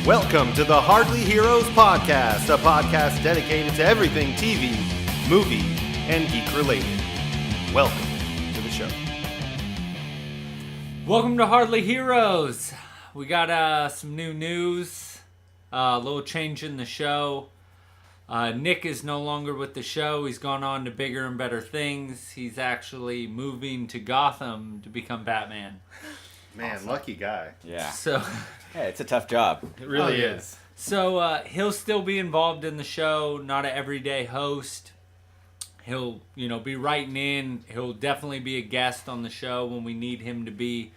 Welcome to the Hardly Heroes Podcast, a podcast dedicated to everything TV, movie, and geek related. Welcome to the show. Welcome to Hardly Heroes. We got some new news, a little change in the show. Nick is no longer with the show. He's gone on to bigger and better things. He's actually moving to Gotham to become Batman. Man, awesome. Lucky guy. Yeah. So, yeah, it's a tough job. It really is. So he'll still be involved in the show, not an everyday host. He'll, be writing in. He'll definitely be a guest on the show when we need him to be.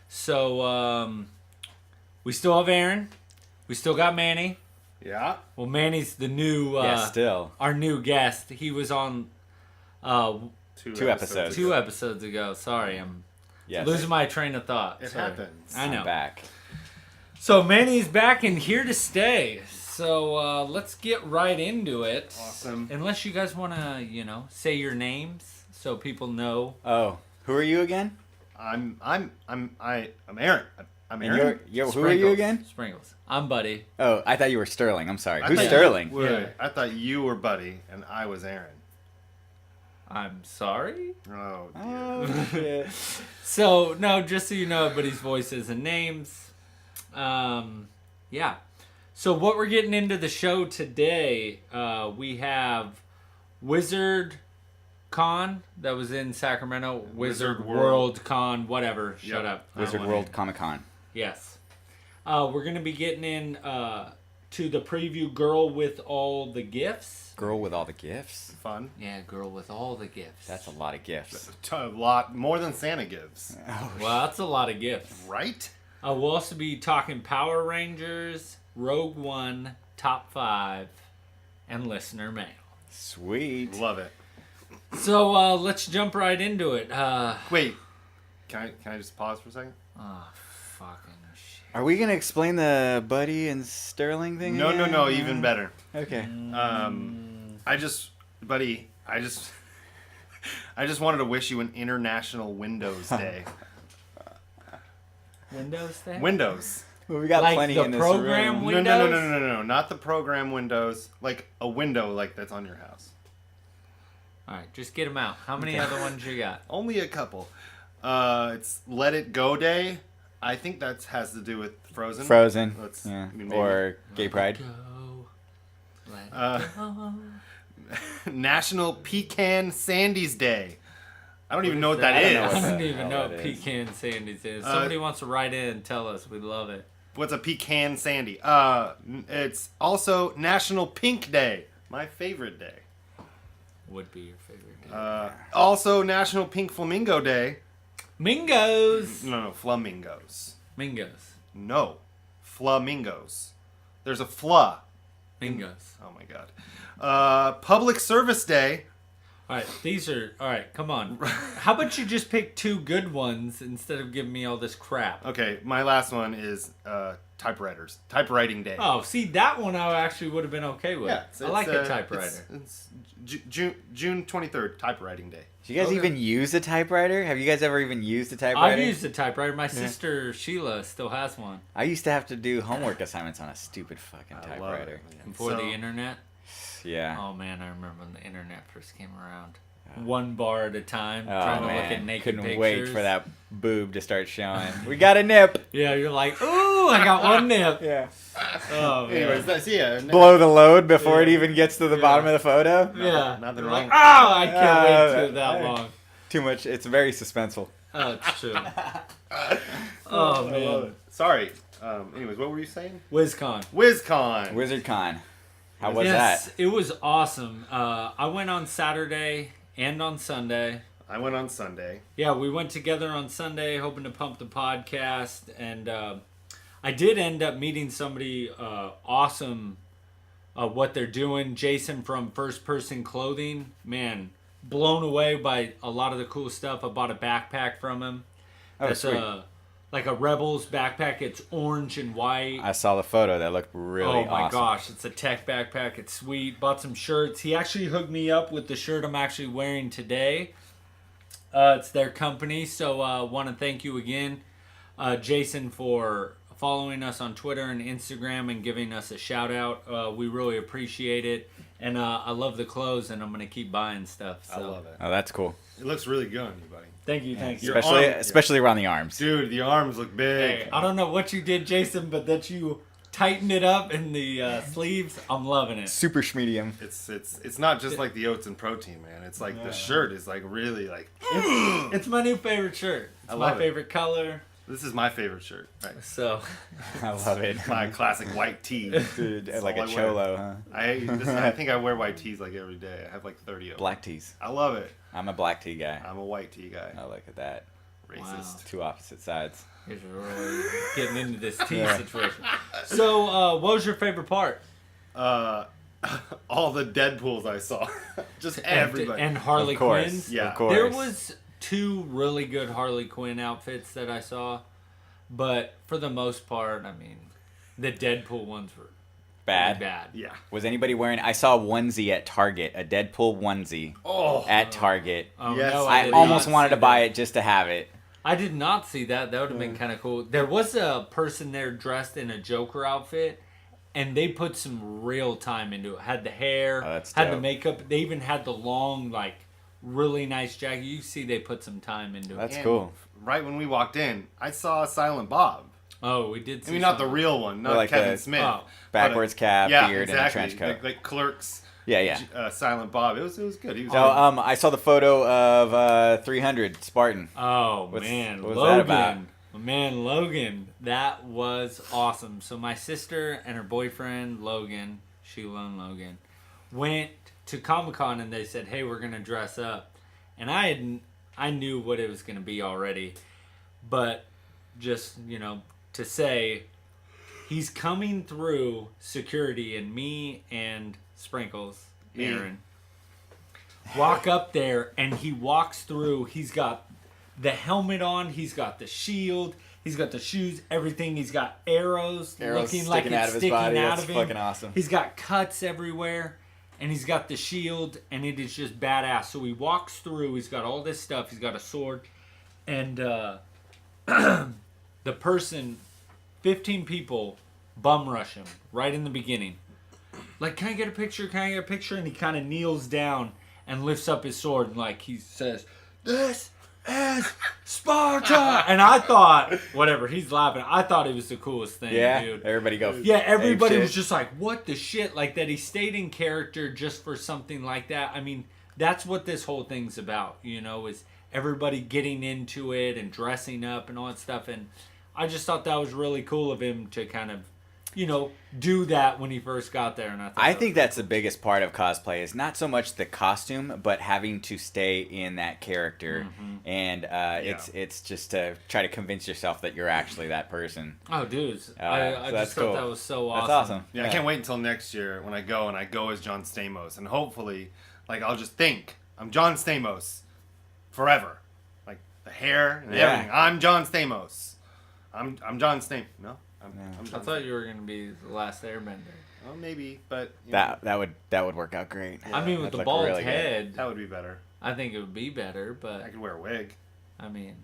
So, we still have Aaron. We still got Manny. Yeah. Well, Manny's the new, still our new guest. He was on, two episodes. 2 episodes ago. Sorry, I'm losing my train of thought. It happens. I know. I'm back. So Manny's back and here to stay. So let's get right into it. Awesome. Unless you guys want to, say your names so people know. Oh, who are you again? I'm Aaron. I'm Aaron. Who are you again? Sprinkles. I'm Buddy. Oh, I thought you were Sterling. I'm sorry. Who's Sterling? Yeah. I thought you were Buddy and I was Aaron. I'm sorry? Oh, dear. Oh, shit. So, no, just so you know everybody's voices and names. Yeah. So what we're getting into the show today, we have Wizard Con that was in Sacramento. Wizard World Con, whatever. Shut up. Wizard World Comic Con. Yes. We're going to be getting in to the preview Girl with All the Gifts. Girl with all the gifts? Fun. Yeah, Girl with All the Gifts. That's a lot of gifts. A lot more than Santa gives. Oh, well, that's a lot of gifts. Right? We'll also be talking Power Rangers, Rogue One, Top 5, and Listener Mail. Sweet. Love it. So let's jump right into it. Wait, can I just pause for a second? Oh, fucking shit. Are we going to explain the Buddy and Sterling thing No, again? even better. Okay. I just wanted to wish you an International Windows Day. Windows Day? Windows. Well, we got Like plenty the in this program room. Windows? No, not the program Windows. Like a window like that's on your house. All right, just get them out. How many other ones you got? Only a couple. It's Let It Go Day. I think that has to do with Frozen. Frozen. I mean, or Gay Pride. Let it go. National Pecan Sandies Day. I don't even know what I that don't is. know I what don't the even hell know that what is. Pecan Sandies is. Somebody wants to write in and tell us. We'd love it. What's a pecan sandy? It's also National Pink Day. My favorite day. Would be your favorite day. Also National Pink Flamingo Day. Mingos! No, flamingos. Mingos. No, flamingos. There's a fla. Mingos. Oh my god. Public Service Day. All right, come on. How about you just pick 2 good ones instead of giving me all this crap? Okay, my last one is Typewriting Day. Oh, see, that one I actually would have been okay with. Yeah, I like a typewriter. It's June 23rd, Typewriting Day. Do you guys even use a typewriter? Have you guys ever even used a typewriter? I've used a typewriter. My sister Sheila still has one. I used to have to do homework assignments on a stupid fucking typewriter. Before the internet? Yeah. Oh, man, I remember when the internet first came around. 1 bar at a time, Oh, trying to man. look at naked Couldn't pictures. wait for that boob to start showing. We got a nip. Yeah, you're like, ooh, I got 1 nip. Yeah. Oh, man. Anyways, Blow the load before it even gets to the bottom of the photo. Yeah. Nothing You're wrong. like, oh, I can't wait that long. Too much. It's very suspenseful. Oh, it's true. Oh, I love man. it. Sorry. Anyways, what were you saying? WizCon. WizCon. WizardCon. How was Yes, that? it was awesome. I went on Saturday and on Sunday. I went on Sunday. Yeah, we went together on Sunday, hoping to pump the podcast, and I did end up meeting somebody awesome. What they're doing, Jason from First Person Clothing. Man, blown away by a lot of the cool stuff. I bought a backpack from him. Oh, That's sweet. like a Rebels backpack. It's orange and white. I saw the photo. That looked really awesome. Oh my gosh, it's a tech backpack. It's sweet. Bought some shirts. He actually hooked me up with the shirt I'm actually wearing today. It's their company, so want to thank you again, Jason, for following us on Twitter and Instagram and giving us a shout out. We really appreciate it. And I love the clothes, and I'm going to keep buying stuff. So. I love it. Oh, that's cool. It looks really good on you, buddy. Thank you. Especially around the arms. Dude, the arms look big. Hey, I don't know what you did, Jason, but that you tightened it up in the sleeves, I'm loving it. Super schmedium. It's not just like the oats and protein, man. It's like the shirt is like really like. It's my new favorite shirt. It's my favorite color. This is my favorite shirt. Right. So. I love it. My classic white tee. Dude, like a cholo, huh? I think I wear white tees like every day. I have like 30 of them. Black tees. I love it. I'm a black tee guy. I'm a white tee guy. Oh, look at that. Racist. Wow. Two opposite sides. He's really getting into this tea situation. So, what was your favorite part? All the Deadpools I saw. Just everybody. And Harley Of course. Quinn's? Yeah. Of course. There was 2 really good Harley Quinn outfits that I saw. But for the most part, I mean, the Deadpool ones were Bad. bad. Yeah. Was anybody wearing? I saw a onesie at Target, a Deadpool onesie at Target. Oh, Yes. no, I did almost not wanted see to buy that. it just to have it. I did not see that. That would have been kind of cool. There was a person there dressed in a Joker outfit, and they put some real time into it. Had the hair, that's had the dope. makeup. They even had the long, like, really nice jacket. You see they put some time into it. That's And cool. Right when we walked in, I saw Silent Bob. Oh, we did see I mean, not the something. real one, not Like Kevin the- Smith. Oh. Backwards cap, beard, and a trench coat. Like Clerks. Yeah. Silent Bob. It was good. He was. So I saw the photo of 300 Spartan. Oh, What's- man. what was that about? Man, Logan. That was awesome. So my sister and her boyfriend, Logan, Sheila and Logan, went to Comic-Con and they said, hey, we're going to dress up. And I knew what it was going to be already. But just, to say, he's coming through security, and me and Sprinkles, Aaron, walk up there, and he walks through. He's got the helmet on. He's got the shield. He's got the shoes, everything. He's got arrows looking like sticking it's out of his sticking body. out That's of him. fucking awesome. He's got cuts everywhere, and he's got the shield, and it is just badass. So he walks through. He's got all this stuff. He's got a sword, and the person, 15 people, bum rush him right in the beginning. Like, can I get a picture? Can I get a picture? And he kind of kneels down and lifts up his sword, and like he says, "This is Sparta." And I thought, whatever, he's laughing. I thought it was the coolest thing, Yeah, dude. everybody go. Yeah, everybody ape was shit. just like, what the shit? Like, that he stayed in character just for something like that. I mean, that's what this whole thing's about, is everybody getting into it and dressing up and all that stuff. And I just thought that was really cool of him to kind of, do that when he first got there. And I think that's the biggest part of cosplay is not so much the costume, but having to stay in that character, and it's just to try to convince yourself that you're actually that person. Oh, dude. So I that's just thought cool. that was so awesome. That's awesome. Yeah, I can't wait until next year when I go as John Stamos, and hopefully, like, I'll just think I'm John Stamos forever, like the hair and everything. I'm John Stamos. I'm John Stamos. No, I'm I John thought you were going to be the last airbender. Well, maybe, but know, That would work out great. I mean, with That'd the look bald really good. head, that would be better. I think it would be better, but I could wear a wig. I mean,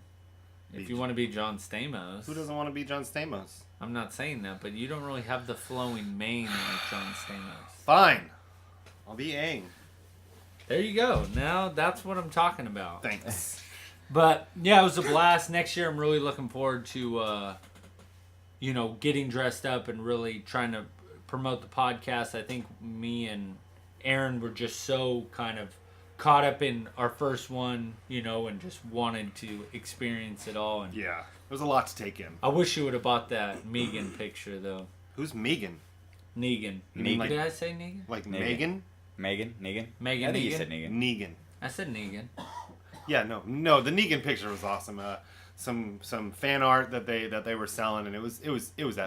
if you want to be John Stamos, Who doesn't want to be John Stamos? I'm not saying that, but you don't really have the flowing mane like John Stamos. Fine, I'll be Aang. There you go. Now that's what I'm talking about. Thanks. But yeah, it was a blast. Next year, I'm really looking forward to, getting dressed up and really trying to promote the podcast. I think me and Aaron were just so kind of caught up in our first one, and just wanted to experience it all. And Yeah, there's a lot to take in. I wish you would have bought that Megan picture though. Who's Megan? Negan. You mean like- Did I say Negan? Like Negan. Megan? Negan? Megan I think you Negan? said Negan. Negan. I said Negan. Yeah, no. The Negan picture was awesome. Some fan art that they were selling, and it was Oh, epic. it was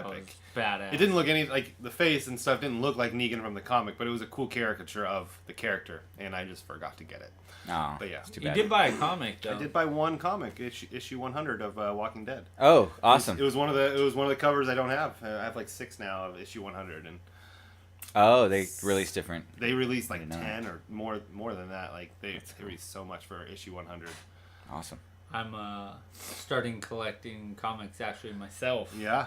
badass. It didn't look like the face and stuff didn't look like Negan from the comic, but it was a cool caricature of the character, and I just forgot to get it. Oh, But yeah. it's too You bad. did buy a comic though. I did buy one comic, issue 100 of Walking Dead. Oh, awesome. It was one of the covers I don't have. I have like 6 now of issue 100, and Oh, they released different. they released like I know. 10 or more than that. Like they released so much for issue 100. Awesome. I'm starting collecting comics actually myself. Yeah.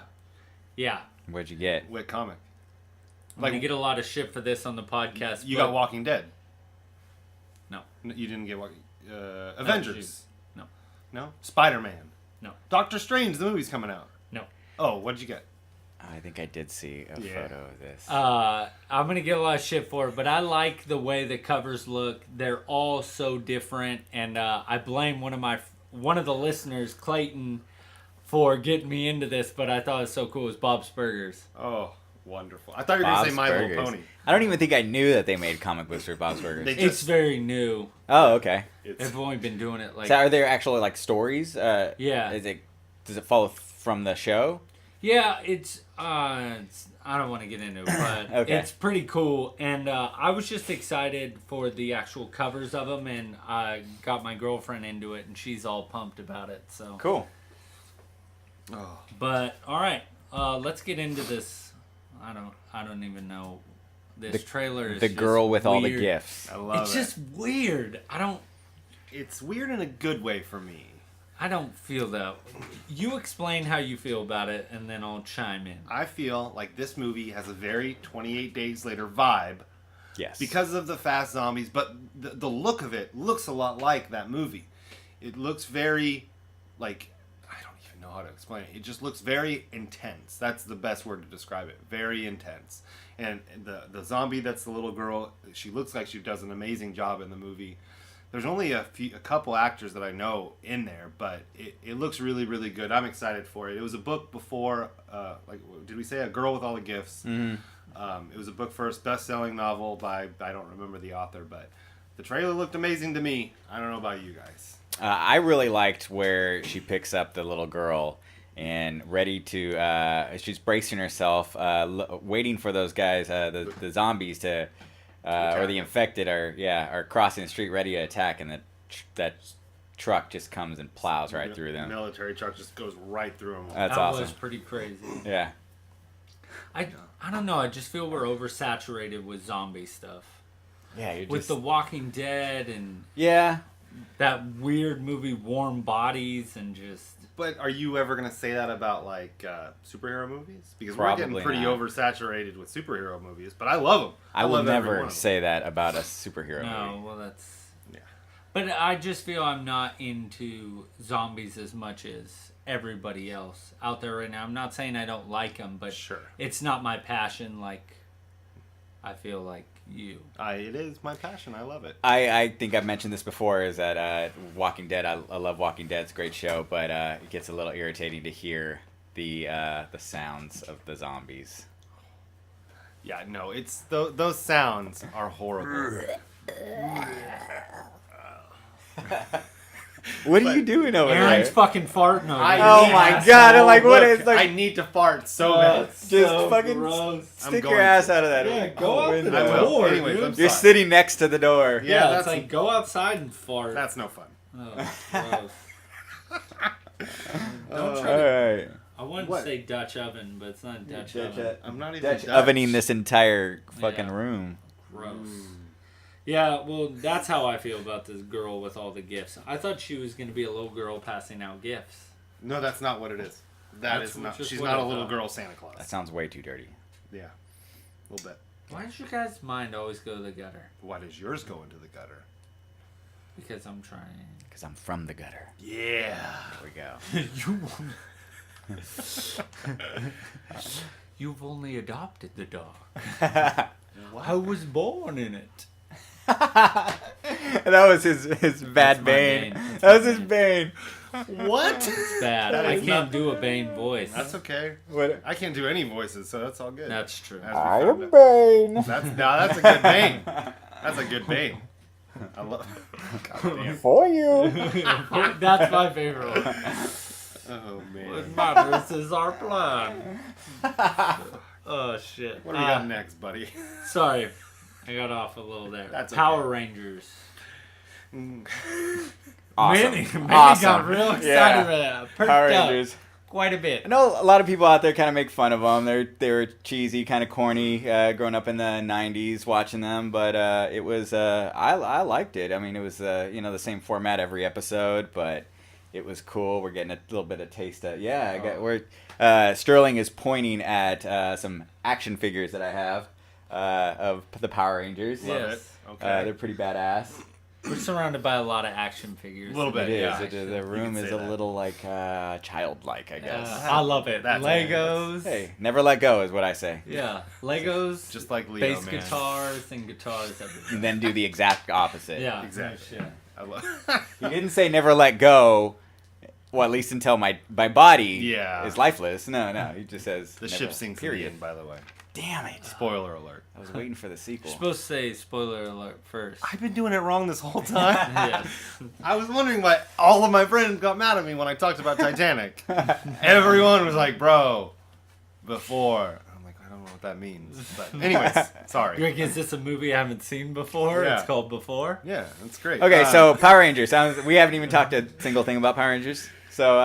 Yeah. What'd you get? What comic? I'm going to get a lot of shit for this on the podcast. You got Walking Dead. No. You didn't get Walking... Avengers. No. No? Spider-Man. No. Doctor Strange, the movie's coming out. No. Oh, what'd you get? I think I did see a photo of this. I'm going to get a lot of shit for it, but I like the way the covers look. They're all so different, and I blame one of the listeners, Clayton, for getting me into this, but I thought it was so cool. It was Bob's Burgers. Oh, wonderful. I thought you were going to say My Little Pony. I don't even think I knew that they made comic books for Bob's Burgers. It's very new. Oh, okay. They've only been doing it like... So are there actually like stories? Yeah. Does it follow from the show? Yeah, it's I don't want to get into it, but Okay. It's pretty cool. And I was just excited for the actual covers of them, and I got my girlfriend into it, and she's all pumped about it. So Cool. Oh. But all right, let's get into this. I don't even know. This trailer is the girl just with all the weird. gifts. I love It's it. just weird. It's weird in a good way for me. I don't feel that. You explain how you feel about it, and then I'll chime in. I feel like this movie has a very 28 Days Later vibe Yes. because of the fast zombies, but the look of it looks a lot like that movie. It looks very, like, I don't even know how to explain it. It just looks very intense. That's the best word to describe it. Very intense. And the zombie that's the little girl, she looks like she does an amazing job in the movie. There's only a couple actors that I know in there, but it looks really, really good. I'm excited for it. It was a book before, did we say A Girl with All the Gifts? Mm-hmm. It was a book first, best-selling novel by, I don't remember the author, but the trailer looked amazing to me. I don't know about you guys. I really liked where she picks up the little girl and ready to, she's bracing herself, waiting for those guys, the zombies to... or the infected are crossing the street ready to attack, and that truck just comes and plows right through them. Military truck just goes right through them. That's that awesome. was pretty crazy. Yeah. I don't know. I just feel we're oversaturated with zombie stuff. Yeah, you're With The Walking Dead and Yeah. that weird movie Warm Bodies and just... But are you ever going to say that about, like, superhero movies? Because we're Probably getting pretty not. oversaturated with superhero movies, but I love them. I will love every one never of them. say that about a superhero No, movie. well, that's... Yeah. But I just feel I'm not into zombies as much as everybody else out there right now. I'm not saying I don't like them, but Sure. it's not my passion like I feel like you. It is my passion. I love it. I think I've mentioned this before, is that Walking Dead, I love Walking Dead, it's a great show, but it gets a little irritating to hear the sounds of the zombies. Yeah, no, it's those sounds are horrible. What are you doing over Aaron's there? fucking farting over I there. Oh need my to- God, I'm like, what Look, is, like- I need to fart so bad. Just so fucking gross. I'm stick going your ass to. out of that Yeah, go out window. the I will. door, Anyways, dude. I'm You're sorry. sitting next to the door. Yeah, Yeah, that's it's like go outside and fart. That's no fun. Oh, gross. Don't All try to, right. I wanted What? to say Dutch oven, but it's not Dutch oven. I'm not even Dutch Dutch. ovening this entire fucking Yeah. room. Gross. Yeah, well, that's how I feel about this girl with all the gifts. I thought she was going to be a little girl passing out gifts. No, that's not what it is. That's Is not. just She's what not I a little thought. girl Santa Claus. That sounds way too dirty. Yeah, a little bit. Why does your guys' mind always go to the gutter? Why does yours go into the gutter? Because I'm trying. Because I'm from the gutter. Yeah. There we go. You've only adopted the dog. What? I was born in it. That was his bad my Bane. Bane. That's That was my his Bane. Bane. What? It's bad. That I is can't not- do a Bane voice. That's okay. What? I can't do any voices, so that's all good. That's true. As we I found am out. Bane. That's a good Bane. That's a good Bane. I love. God damn. For you. That's my favorite one. Oh man. What matters is our plan. Oh shit. What do we got next, buddy? Sorry, I got off a little there. That's Power okay. Rangers. Awesome. Manny Awesome. got real excited Yeah. for that. Perked Power up Rangers. quite a bit. I know a lot of people out there kind of make fun of them. They were cheesy, kind of corny, growing up in the '90s watching them. But it was I liked it. I mean, it was the same format every episode, but It was cool. We're getting a little bit of taste of Sterling is pointing at some action figures that I have of the Power Rangers. Love Yes. it. Okay. They're pretty badass. We're surrounded by a lot of action figures. A little bit. It is. Yeah, The room can is say a that. little like childlike, I guess. I love it. That's- Legos. Hey, never let go is what I say. Yeah, Legos. Just like Leo, bass man. guitars and guitars everywhere. And then do the exact opposite. Yeah, Exactly. no shit. I love. He didn't say never let go. Well, at least until my body Yeah. is lifeless. No, he just says The never, ship sinks period. again, by the way. Damn it. Spoiler alert. I was waiting for the sequel. You're supposed to say spoiler alert first. I've been doing it wrong this whole time. Yes. I was wondering why all of my friends got mad at me when I talked about Titanic. Everyone was like, bro, before. I'm like, I don't know what that means. But anyways, You're sorry. like, is this a movie I haven't seen before? Yeah. It's called Before. Yeah, that's great. Okay, so Power Rangers. We haven't even talked a single thing about Power Rangers. So,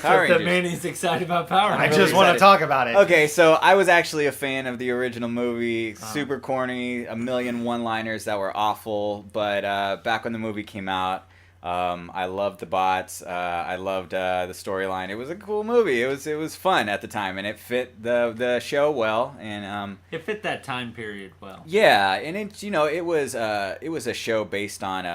Power That Rangers. Manny's excited about Power I Rangers. just want to excited. talk about it. Okay, so I was actually a fan of the original movie. Super corny, a million one-liners that were awful. But back when the movie came out, I loved the bots. I loved the storyline. It was a cool movie. It was fun at the time, and it fit the show well. And It fit that time period well. yeah, and it was a show based on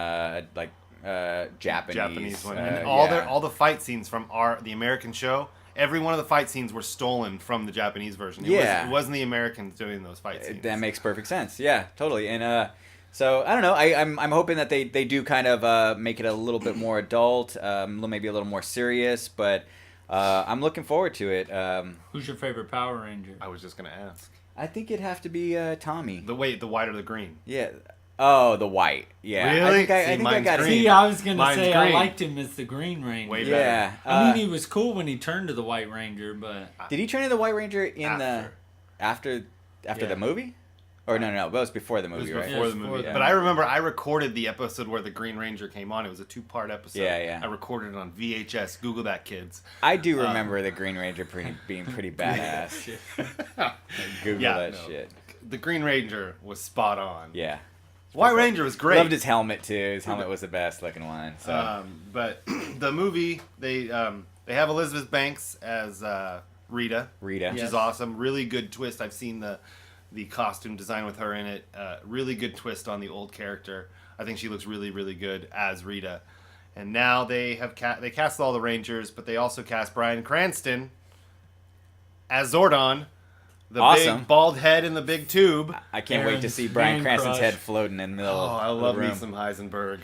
Japanese one. uh, And yeah. all the fight scenes from the American show, every one of the fight scenes were stolen from the Japanese version. It wasn't the Americans doing those fight scenes. That makes perfect sense. Yeah, totally. And so I don't know. I'm hoping that they do kind of make it a little bit more adult, maybe a little more serious. But I'm looking forward to it. Who's your favorite Power Ranger? I was just gonna ask. I think it'd have to be Tommy. The white or the green? Yeah. Oh, the white. Yeah. Really? I think I See, got mine's it. green. See, I was gonna Mine's say I green. liked him as the Green Ranger. Way Yeah. I mean, he was cool when he turned to the White Ranger, but Did he turn into the White Ranger in After. after Yeah. the movie? Or no, that was before the It was movie, before right? Yeah, the it was movie. before the But I remember I recorded the episode where the Green Ranger came on. It was a 2-part episode. Yeah. I recorded it on VHS. Google that, kids. I do remember the Green Ranger being pretty badass. Google Yeah, that no. shit. The Green Ranger was spot on. Yeah. White Ranger was great. Loved his helmet too. His helmet was the best looking one. So But the movie, they have Elizabeth Banks as Rita, Rita. which Yes. is awesome. Really good twist. I've seen the costume design with her in it. Really good twist on the old character. I think she looks really, really good as Rita. And now they have they cast all the Rangers, but they also cast Bryan Cranston as Zordon, the Awesome. big bald head in the big tube. I can't wait to Aaron's see Bryan man Cranston's crush. head floating in the middle Oh, of I the love me room. some Heisenberg.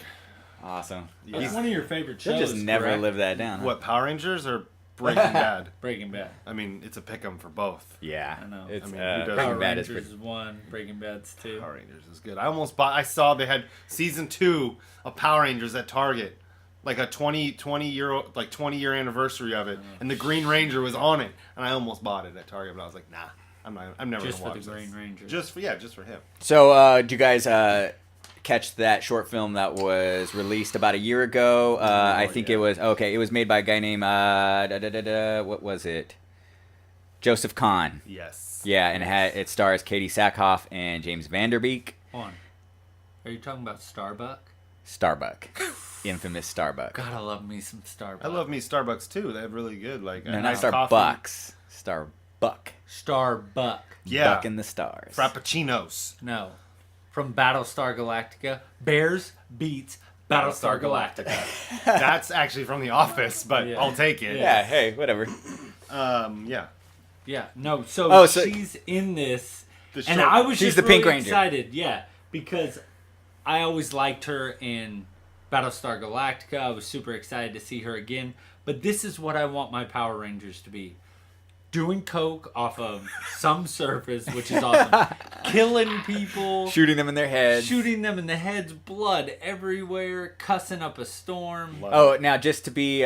Awesome. Yeah. it's one of your favorite He'll shows. just never correct? live that down. Huh? What, Power Rangers or Breaking Bad? Breaking Bad. I mean, it's a pick 'em for both. Yeah. I know. It's I mean, who doesn't? Breaking Power Bad is Rangers pretty. is one. Breaking Bad's two. Power Rangers is good. I almost bought. I saw they had season 2 of Power Rangers at Target, like a 20-year anniversary of it, and the Green Ranger was on it, and I almost bought it at Target, but I was like, nah, I'm never Just gonna for watch the this. Green Ranger. Just for him. So, do you guys catch that short film that was released about a year ago? I think yeah. it was It was made by a guy named what was it? Joseph Kahn. Yes. Yeah, and it stars Katie Sackhoff and James Vanderbeek. Hold on. Are you talking about Starbuck? Starbuck, infamous Starbuck. God, I love me some Starbuck. I love me Starbucks too. They have really good like No, not iced coffee. Starbucks. Starbuck. Starbuck. Yeah. Buck in the stars. Frappuccinos. No. From Battlestar Galactica. Bears beats Battlestar Galactica. That's actually from The Office, but Yeah. I'll take it. Yeah. Hey, whatever. Yeah. Yeah. No. So, Oh, so- she's in this, The and short- I was She's just the Pink really Ranger. excited. Yeah, because I always liked her in Battlestar Galactica. I was super excited to see her again. But this is what I want my Power Rangers to be. Doing coke off of some surface, which is awesome. Killing people. Shooting them in their heads. Shooting them in the heads, blood everywhere, cussing up a storm. Love Oh, now just to be,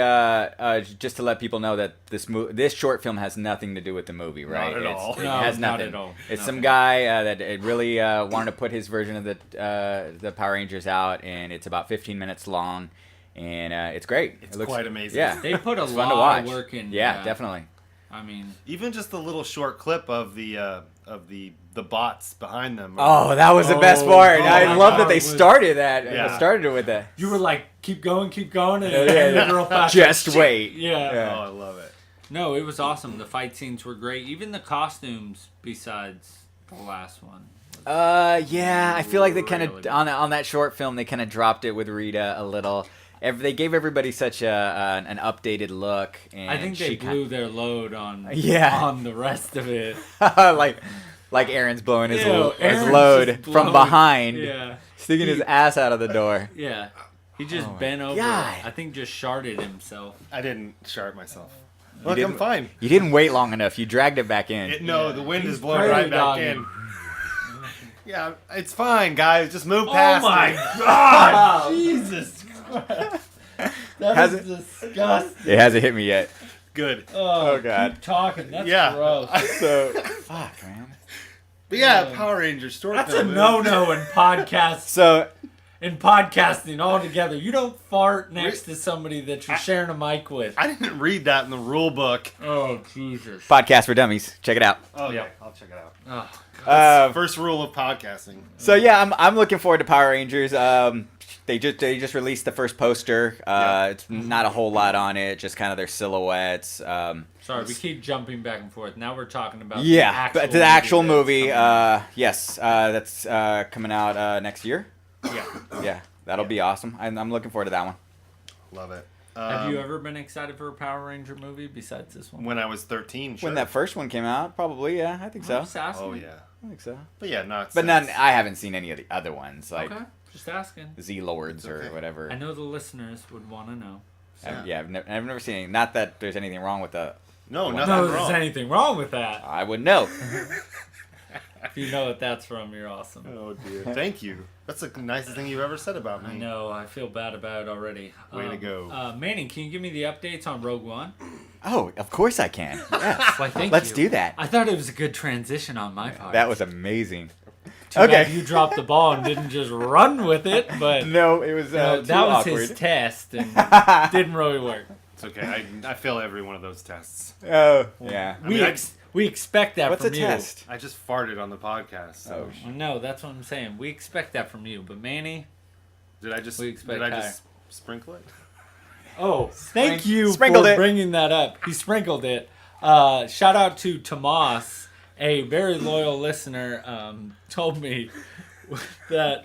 just to let people know that this short film has nothing to do with the movie, right? at all. It No, has not nothing. at all. It's some Nothing. guy that really wanted to put his version of the Power Rangers out, and it's about 15 minutes long, and it's great. It's it looks quite amazing. Yeah, They put a it's fun to lot watch. of work in. Yeah, definitely. I mean, Even just the little short clip of the bots behind them. Oh, that was the best part. oh, I my love God, that they it was- started that. Yeah. Started it with that. you were like, keep going, and yeah. real fast. Just wait. Yeah. Oh, I love it. No, it was awesome. The fight scenes were great. Even the costumes, besides the last one. Yeah, I feel like they kind of Really? on that short film they kind of dropped it with Rita a little. They gave everybody such an updated look, and I think they blew their load on the rest of it. like Aaron's blowing his Aaron's load just from blowing. behind, Yeah. sticking his ass out of the door. Yeah. He just Oh my bent over. God. I think just sharted himself. I didn't shart myself. Look, didn't- I'm fine. You didn't wait long enough. You dragged it back in. No, the wind He's is blowing prairie right back dogging. in. Yeah, it's fine, guys. Just move past it. God! Jesus Christ. That Has is disgusting. It hasn't hit me yet. Good. Oh, God. Keep talking. That's Yeah. gross. So fuck, man. But yeah, Power Rangers short That's a film. no-no in podcasts. So In podcasting altogether, you don't fart next to somebody that you're sharing a mic with. I didn't read that in the rule book. Oh, Jesus. podcast for dummies. Check it out. Oh, Yeah. yeah. I'll check it out. Oh, First rule of podcasting. So yeah, I'm looking forward to Power Rangers. They just released the first poster. It's not a whole lot on it, just kind of their silhouettes. sorry, we keep jumping back and forth. Now we're talking about But the actual movie. that's Yes, that's coming out next year. coming. Yeah. Yeah, that'll be awesome. I'm looking forward to that one. Love it. Have you ever been excited for a Power Ranger movie besides this one? When I was 13, sure. When that first one came out, probably. Yeah, I think so. I'm just asking. Oh, yeah. I think so. But yeah, not But since. none. I haven't seen any of the other ones, like Okay, just asking. Z Lords or okay. whatever. I know the listeners would want to know. I've never seen any. Not that there's anything wrong with the. No, No, nothing there's wrong. anything wrong with that. I would know. If you know what that's from, you're awesome. Oh, dear. Thank you. That's the nicest thing you've ever said about me. I know. I feel bad about it already. Way to go. Manny, can you give me the updates on Rogue One? Oh, of course I can. Yes. Why, thank Let's you. do that. I thought it was a good transition on my part. That was amazing. Too bad okay. you dropped the ball and didn't just run with it, but No, it was no, too that was awkward. his test and didn't really work. It's okay. I fail every one of those tests. Oh, yeah. We expect that What's from a you. test? I just farted on the podcast. So. Oh, Well, no, that's what I'm saying. We expect that from you, but Manny. Did I just We expect just sprinkle it? Oh, thank you Sprinkled for it. bringing that up. He sprinkled it. Shout out to Tomas, a very loyal listener, told me that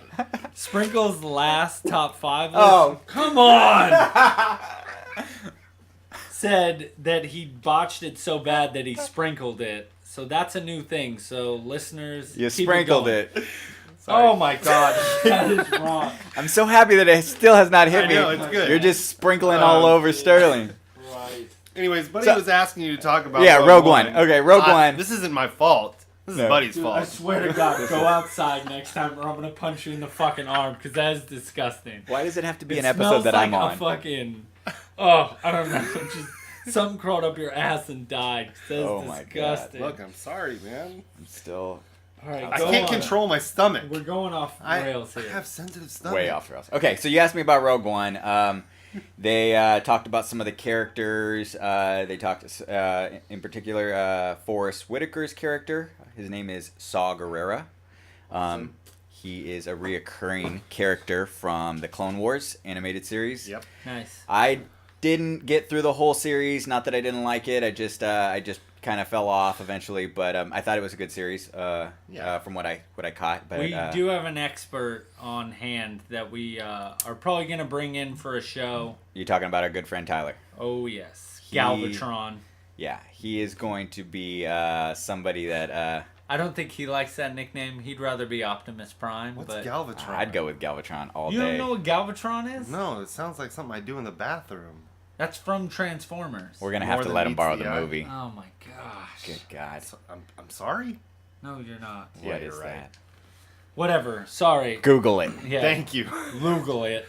Sprinkle's last top 5 list. Oh. Come on! Said that he botched it so bad that he sprinkled it. So that's a new thing. So listeners, You keep sprinkled going. it. Oh my God, that is wrong. I'm so happy that it still has not hit I me. know, it's good. You're just sprinkling all over Sterling. Right. Anyways, Buddy So- was asking you to talk about Yeah, Rogue One. Okay, Rogue One. This isn't my fault. This is No. Buddy's Dude, I fault. swear to God, go outside next time or I'm gonna punch you in the fucking arm because that is disgusting. Why does it have to be It an episode smells that like I'm on? a fucking, oh, I don't know, just something crawled up your ass and died. That is Oh my God. disgusting. Look, I'm sorry, man. I'm still All right, I go can't on. control my stomach. We're going off rails I here. have sensitive stomach. way off the rails. Okay, so you asked me about Rogue One. They talked about some of the characters. They talked, in particular, Forrest Whitaker's character. His name is Saw Gerrera. He is a reoccurring character from the Clone Wars animated series. Yep. Nice. I didn't get through the whole series. Not that I didn't like it. I just kind of fell off eventually. But I thought it was a good series. From what I caught. But We do have an expert on hand that we are probably going to bring in for a show. You're talking about our good friend Tyler. Oh, yes. Galvatron. Yeah, he is going to be somebody that I don't think he likes that nickname. He'd rather be Optimus Prime. What's but Galvatron? I'd go with Galvatron all You day. don't know what Galvatron is? No, it sounds like something I do in the bathroom. That's from Transformers. We're gonna More have to than let him meets borrow the the eye. movie. Oh my gosh. Good God, I'm sorry. No, you're not. Yeah, what you're is right. that? Whatever. Sorry. Google it. Yeah. Thank you. Google it.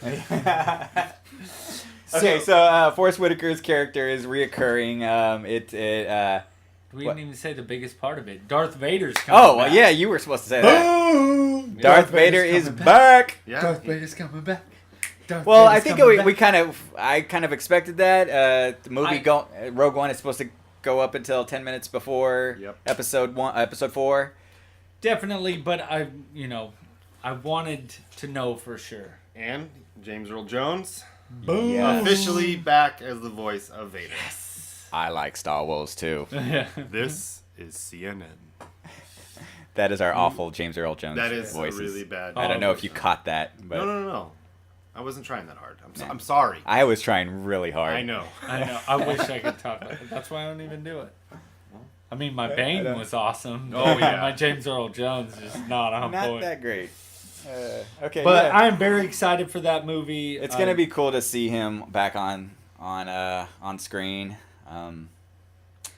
Okay, so Forrest Whitaker's character is reoccurring. We didn't even say the biggest part of it. Darth Vader's coming Oh, well, back. yeah, you were supposed to say that. Boom! Darth Vader is back. Yeah. Darth Vader's coming back. Darth Well, I Vader's think coming back. I kind of expected that. The movie I- Rogue One is supposed to go up until 10 minutes before Yep. episode 4. Definitely, but I wanted to know for sure. And James Earl Jones. Boom. Yes. Officially back as the voice of Vader. I like Star Wars too. This is CNN. That is our awful James Earl Jones That is voices. a really bad. I don't know if you caught that, but No. I wasn't trying that hard. I'm sorry. I was trying really hard. I know. I know. I wish I could talk like that. That's why I don't even do it. I mean, my Bane was awesome. Oh, yeah. My James Earl Jones is not on Not point. that great. Okay, But yeah. I'm very excited for that movie. It's gonna be cool to see him back on screen,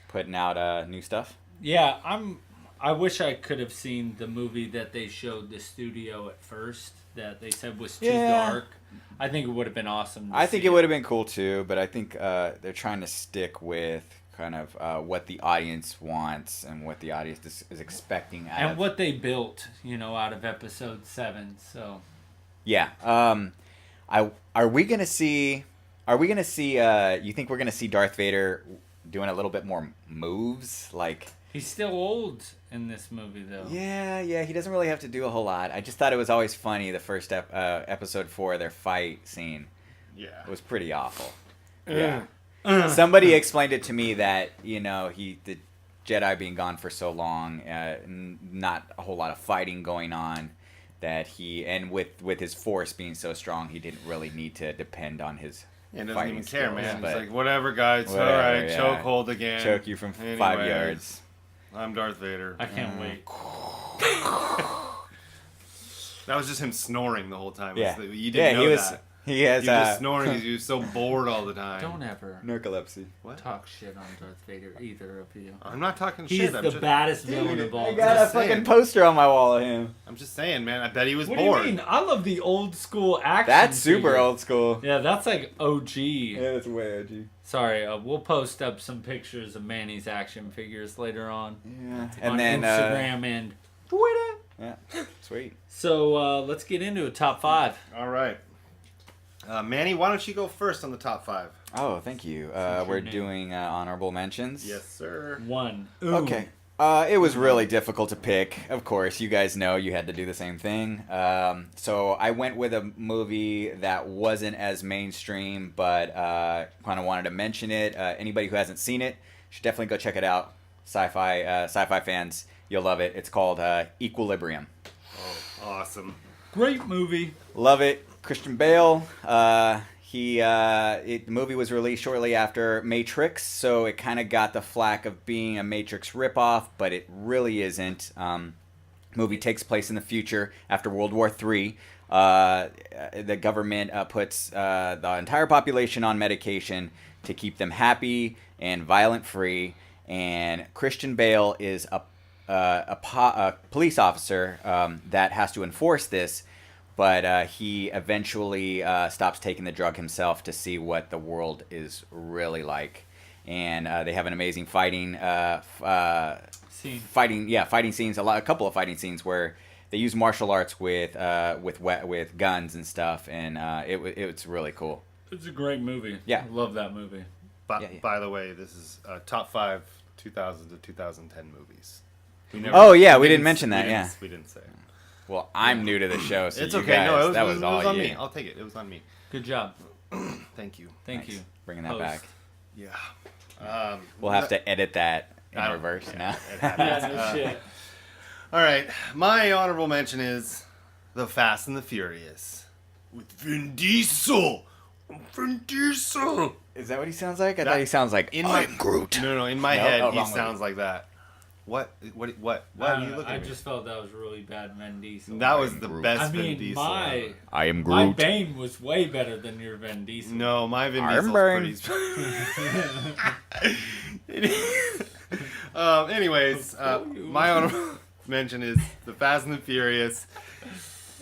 putting out new stuff. Yeah, I wish I could have seen the movie that they showed the studio at first that they said was too dark. I think it would have been awesome. I think it would have been cool too, but I think they're trying to stick with kind of what the audience wants and what the audience is expecting out of what they built, out of episode 7. So yeah. Are we gonna see? You think we're gonna see Darth Vader doing a little bit more moves, like? He's still old in this movie, though. Yeah. He doesn't really have to do a whole lot. I just thought it was always funny the first episode 4, their fight scene. Yeah. It was pretty awful. Yeah. Somebody explained it to me that the Jedi being gone for so long, not a whole lot of fighting going on, that with his Force being so strong, he didn't really need to depend on his. Yeah, doesn't fighting even care, skills, man. but It's like, whatever, guys. whatever, All right, yeah. choke hold again. Choke you from 5 Anyways, yards. I'm Darth Vader. I can't wait. That was just him snoring the whole time. Yeah. You didn't know he was. that. He has He was just snoring because he was so bored all the time. Don't ever narcolepsy. What? talk shit on Darth Vader, either of you. I'm not talking He's shit. I'm the just, baddest villain of all I got a Just time. fucking saying. poster on my wall of him. I'm just saying, man. I bet he was What bored. do you mean? I love the old school action. That's super figure. old school. Yeah, that's like OG. Yeah, that's way OG. Sorry, we'll post up some pictures of Manny's action figures later on. Yeah, On and then Instagram and Twitter. yeah, sweet. So let's get into a top 5. All right. Manny, why don't you go first on the top 5? Oh, thank you. We're doing honorable mentions. Yes, sir. 1. Ooh. Okay. It was really difficult to pick. Of course, you guys know you had to do the same thing. So I went with a movie that wasn't as mainstream, but kind of wanted to mention it. Anybody who hasn't seen it should definitely go check it out. Sci-fi fans, you'll love it. It's called Equilibrium. Oh, awesome. Great movie. Love it. Christian Bale. The movie was released shortly after Matrix, so it kind of got the flack of being a Matrix ripoff, but it really isn't. Movie takes place in the future after World War III. The government puts the entire population on medication to keep them happy and violent-free, and Christian Bale is a police officer that has to enforce this. But he eventually stops taking the drug himself to see what the world is really like, and they have an amazing fighting scenes. A couple of fighting scenes where they use martial arts with guns and stuff, and it's really cool. It's a great movie. Yeah. I love that movie. By the way, this is top 5 2000 to 2010 movies. We didn't mention that. Yeah, we didn't say it. Well, I'm new to the show, so It's you okay. guys, No, that it was all on you. me. I'll take it. It was on me. Good job. Thank you. Thank Nice. you. Bringing that Post. back. Yeah. We'll have to edit that in I don't- reverse yeah, now. it happens. Yeah, no shit. All right. My honorable mention is The Fast and the Furious with Vin Diesel. Vin Diesel. Is that what he sounds like? I That- thought he sounds like I'm Groot. No, in my No? head Oh, he wrong movie. sounds like that. What are you looking I at? just felt that was really bad, Vin Diesel. That was the Groot. best I Vin mean, Diesel. my I am my Groot. Bane was way better than your Vin Diesel. No, my Vin I'm Diesel's pretty. Anyways, my honorable mention is The Fast and the Furious.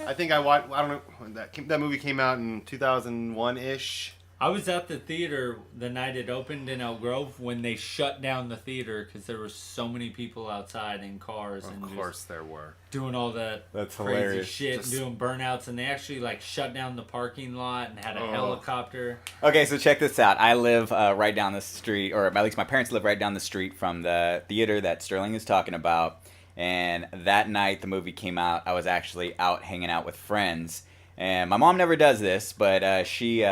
I think I watched. I don't know when that movie came out in 2001 ish. I was at the theater the night it opened in Elk Grove when they shut down the theater because there were so many people outside in cars and Of course, there were. just doing all that That's crazy hilarious. shit, Just- doing burnouts, and they actually like shut down the parking lot and had a Oh. helicopter. Okay, so check this out. I live right down the street, or at least my parents live right down the street from the theater that Sterling is talking about. And that night the movie came out, I was actually out hanging out with friends. And my mom never does this, but she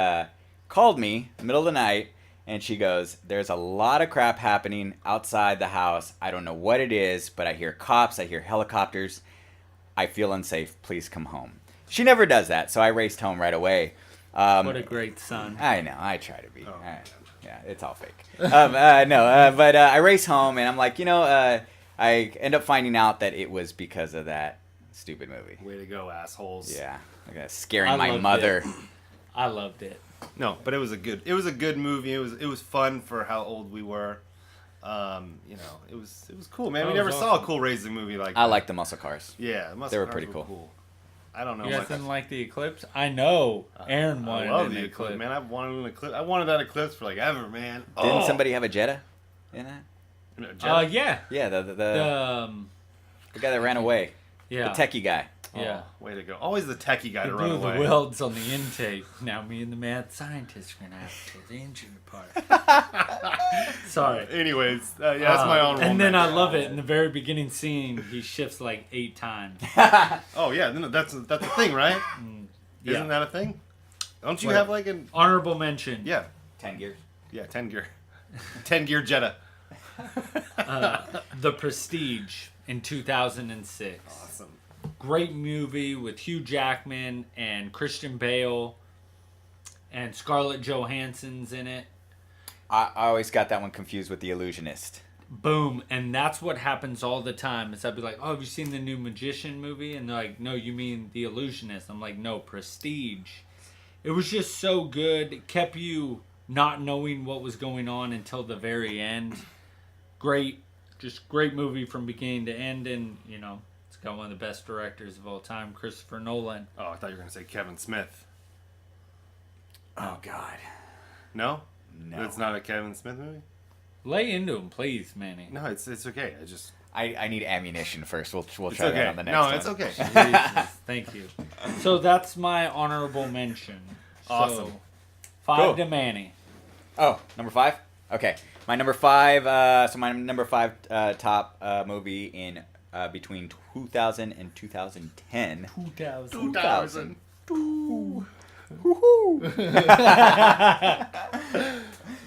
called me middle of the night, and she goes, "There's a lot of crap happening outside the house. I don't know what it is, but I hear cops, I hear helicopters. I feel unsafe. Please come home." She never does that, so I raced home right away. What a great son. I know. I try to be. Oh. Yeah, it's all fake. But I race home, and I'm like, I end up finding out that it was because of that stupid movie. Way to go, assholes. Yeah, scaring I my loved mother. it. I loved it. No, but it was a good movie. It was fun for how old we were. It was cool, man. That We was never saw a awesome. cool racing movie like that. I like the muscle cars. Yeah, the muscle They were cars pretty cool. I don't know. You guys didn't like the Eclipse? I know. Aaron I wanted love an the Eclipse. Eclipse, man. I've wanted an Eclipse. I wanted that Eclipse for like ever, man. Didn't somebody have a Jetta in that? Yeah. Yeah, the The guy that ran away. yeah. The techie guy. Yeah. Way to go. Always the techie guy He to run blew away. the welds on the intake. Now me and the mad scientist are gonna have to take the engine apart. Sorry. Anyways, that's my honorable And then I mention. love it. In the very beginning scene, he shifts like 8 times. Oh yeah, no, that's a thing, right? Yeah. Isn't that a thing? Don't you What? have like an Honorable mention. yeah 10 gears. 10 gear Jetta. The Prestige in 2006. Awesome. Great movie with Hugh Jackman and Christian Bale and Scarlett Johansson's in it. I always got that one confused with The Illusionist. Boom. And that's what happens all the time. Is I'd be like, oh, have you seen the new Magician movie? And they're like, no, you mean The Illusionist. I'm like, no, Prestige. It was just so good. It kept you not knowing what was going on until the very end. Great movie from beginning to end. And, it's got one of the best directors of all time, Christopher Nolan. Oh, I thought you were gonna say Kevin Smith. Oh, God. No, No. it's not a Kevin Smith movie. Lay into him, please, Manny. No, it's okay. I need ammunition first. We'll It's try okay. that on the next No, one. it's okay. Jesus, thank you. So that's my honorable mention. Awesome. So, 5 Cool. to Manny. Oh, number 5? Okay. My number 5, top movie in between 2000 and 2010. 2000.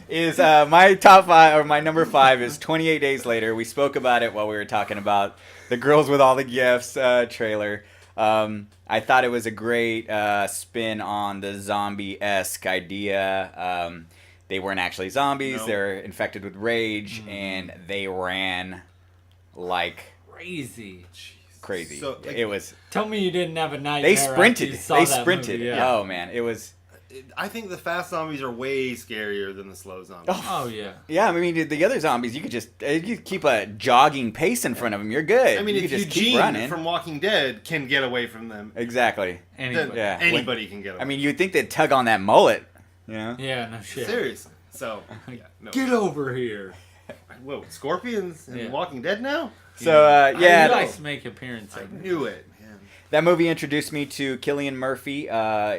Is my top 5, or my number 5 is 28 Days Later. We spoke about it while we were talking about the Girls with All the Gifts trailer. I thought it was a great spin on the zombie-esque idea. They weren't actually zombies. Nope. They were infected with rage, and they ran like Crazy. crazy. So, like, it was. Tell me you didn't have a nightmare. They after sprinted. you saw They that sprinted. movie, yeah. Oh man, it was. I think the fast zombies are way scarier than the slow zombies. Oh yeah. Yeah, I mean the other zombies, you could just you keep a jogging pace in front of them. You're good. I mean, you if could just Eugene keep running. from Walking Dead can get away from them, Exactly. then Anyway. Yeah. anybody can get away. I mean, you'd think they'd tug on that mullet. You know? Yeah, no shit. seriously. So, yeah, no. Get over here. Whoa, scorpions in Yeah. Walking Dead now? So He yeah, likes to make appearances. I knew it, man. that movie introduced me to Cillian Murphy.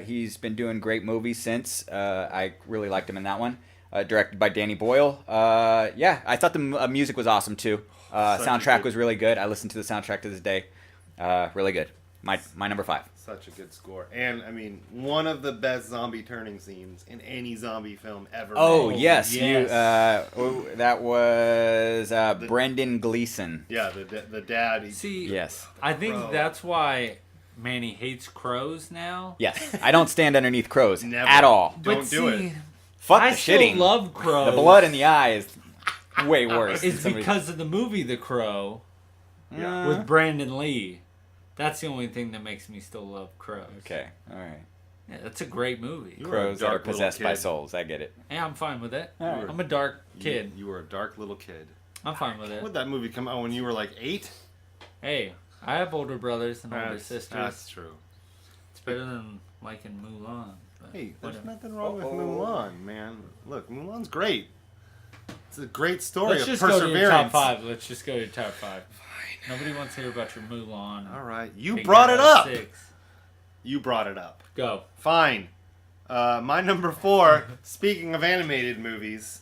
He's been doing great movies since. I really liked him in that one. Directed by Danny Boyle. Yeah, I thought the music was awesome too. Such a Soundtrack good- was really good. I listened to the soundtrack to this day. Really good. My number 5. Such a good score. And, I mean, one of the best zombie turning scenes in any zombie film ever Oh made. yes, yes. that was Brendan Gleeson. Yeah, the dad. He, See, Yes, I think Crow. that's why Manny hates crows now. yes. I don't stand underneath crows Never. at all. Don't But do see, it. Fuck I the still shitting. love crows. The blood in the eye is way worse. It's than somebody- because of the movie The Crow Yeah. with Brandon Lee. That's the only thing that makes me still love crows. Okay, all right. Yeah, that's a great movie. You were a Crows that are dark little possessed by kid. souls. I get it. Yeah, I'm fine with it. All right. I'm a dark kid. You were a dark little kid. I'm fine with it. Would that movie come out when you were like 8? Hey, I have older brothers and older That's sisters. true. It's better than liking Mulan. But Hey, there's whatever. nothing wrong with Uh-oh. Mulan, man. Look, Mulan's great. It's a great story Let's of just go to your perseverance. top 5. Let's just go to your top 5. Nobody wants to hear about your Mulan. All right, you Taking brought it out up. 6. You brought it up. Go. Fine. My number 4. Speaking of animated movies.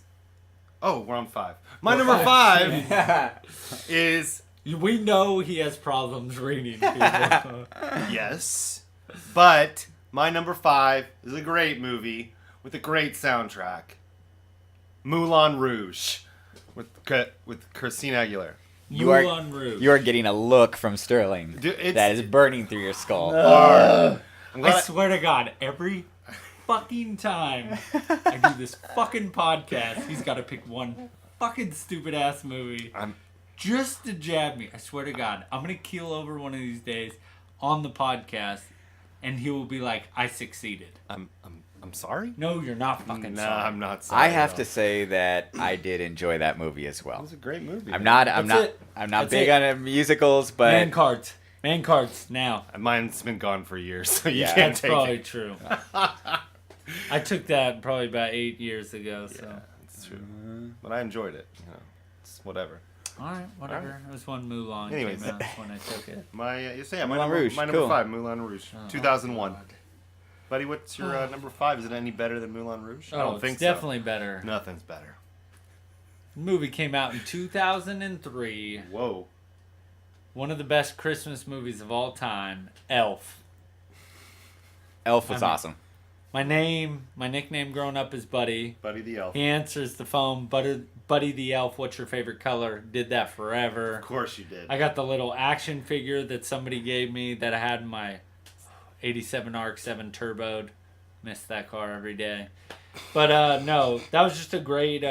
Oh, we're on 5. My number 5 is We know he has problems reading people. yes, but my number 5 is a great movie with a great soundtrack. Moulin Rouge with Christina Aguilera. Moulin Rouge. You are getting a look from Sterling Dude, that is burning through your skull. I swear to God, every fucking time I do this fucking podcast, he's got to pick one fucking stupid ass movie just to jab me. I swear to God, I'm gonna keel over one of these days on the podcast, and he will be like, "I succeeded." I'm sorry. No, you're not fucking sorry. I'm not sorry. I have to say that I did enjoy that movie as well. It was a great movie. I'm not That's big it. on musicals, but Man cards now. Mine's been gone for years, so you Yeah, can't That's take probably it. true. I took that probably about 8 years ago. So. Yeah, it's true. But I enjoyed it. You know, it's whatever. All right, whatever. All right. It was when Mulan Anyways. came out when I took it. My Moulin Rouge, my number cool. 5, Moulin Rouge, 2001. God. Buddy, what's your number 5? Is it any better than Moulin Rouge? I Oh, don't think it's definitely better. so. Nothing's better. The movie came out in 2003. Whoa. One of the best Christmas movies of all time, Elf. Elf was I mean- awesome. My nickname growing up is Buddy. Buddy the Elf. He answers the phone, Buddy the Elf, what's your favorite color? Did that forever. Of course you did. I got the little action figure that somebody gave me that I had in my 87 Arc 7 turboed. Miss that car every day. But no, that was just a great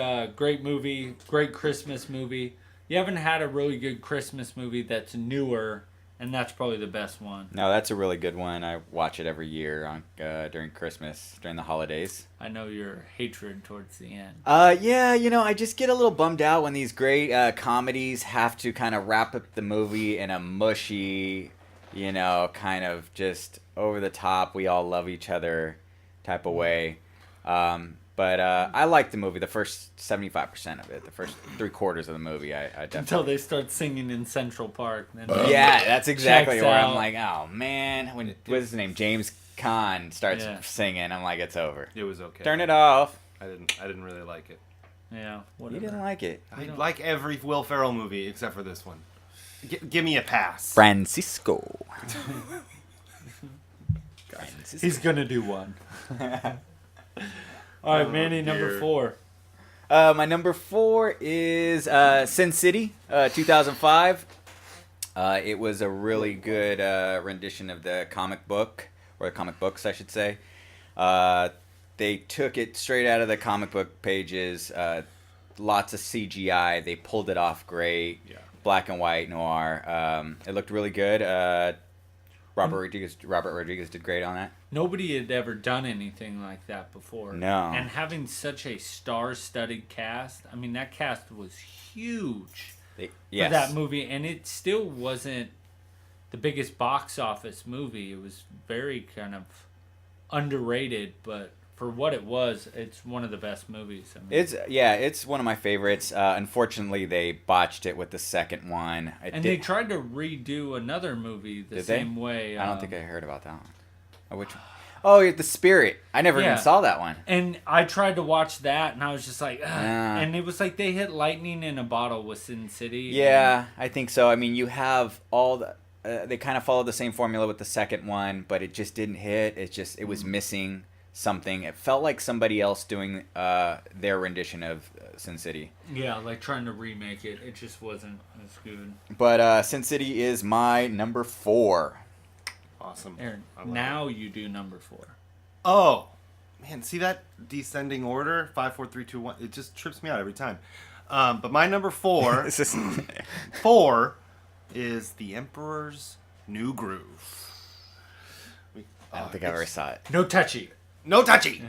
movie, great Christmas movie. You haven't had a really good Christmas movie that's newer, and that's probably the best one. No, that's a really good one. I watch it every year on during Christmas, during the holidays. I know your hatred towards the end. Yeah, I just get a little bummed out when these great comedies have to kind of wrap up the movie in a mushy, kind of just over the top, we all love each other type of way. But I like the movie, the first 75% of it, the first 3/4 of the movie. I definitely. Until they start singing in Central Park. Then Yeah, that's exactly checks where out. I'm like, oh man, what's his name? James Caan starts singing. I'm like, it's over. It was okay. Turn it off. I didn't really like it. Yeah, You whatever. didn't like it. I like every Will Ferrell movie except for this one. Give me a pass. Francisco. He's gonna do one. All right, Manny, number dear. 4. My number 4 is Sin City, 2005. It was a really good rendition of the comic book, or the comic books, I should say. They took it straight out of the comic book pages. Lots of CGI. They pulled it off great. Yeah. Black and white noir. It looked really good. Robert Rodriguez did great on that. Nobody had ever done anything like that before. No. And having such a star-studded cast, I mean, that cast was huge Yes. for that movie, and it still wasn't the biggest box office movie. It was very kind of underrated, but for what it was, it's one of the best movies. I mean, It's one of my favorites. Unfortunately, they botched it with the second one. they tried to redo another movie the Did they? same way. I don't think I heard about that one. Oh, The Spirit. I never Yeah. even saw that one. And I tried to watch that, and I was just like, ugh. Yeah. And it was like they hit lightning in a bottle with Sin City. Yeah, I think so. I mean, you have all the. They kind of followed the same formula with the second one, but it just didn't hit. It was missing something. It felt like somebody else doing their rendition of Sin City. Yeah, like trying to remake it. It just wasn't as good. But Sin City is my number 4. Awesome. Aaron, I love now you do number 4. Oh, man, see that descending order? 5, 4, 3, 2, 1. It just trips me out every time. But my number 4, This is 4 is The Emperor's New Groove. I don't think I ever saw it. No touchy. No touchy.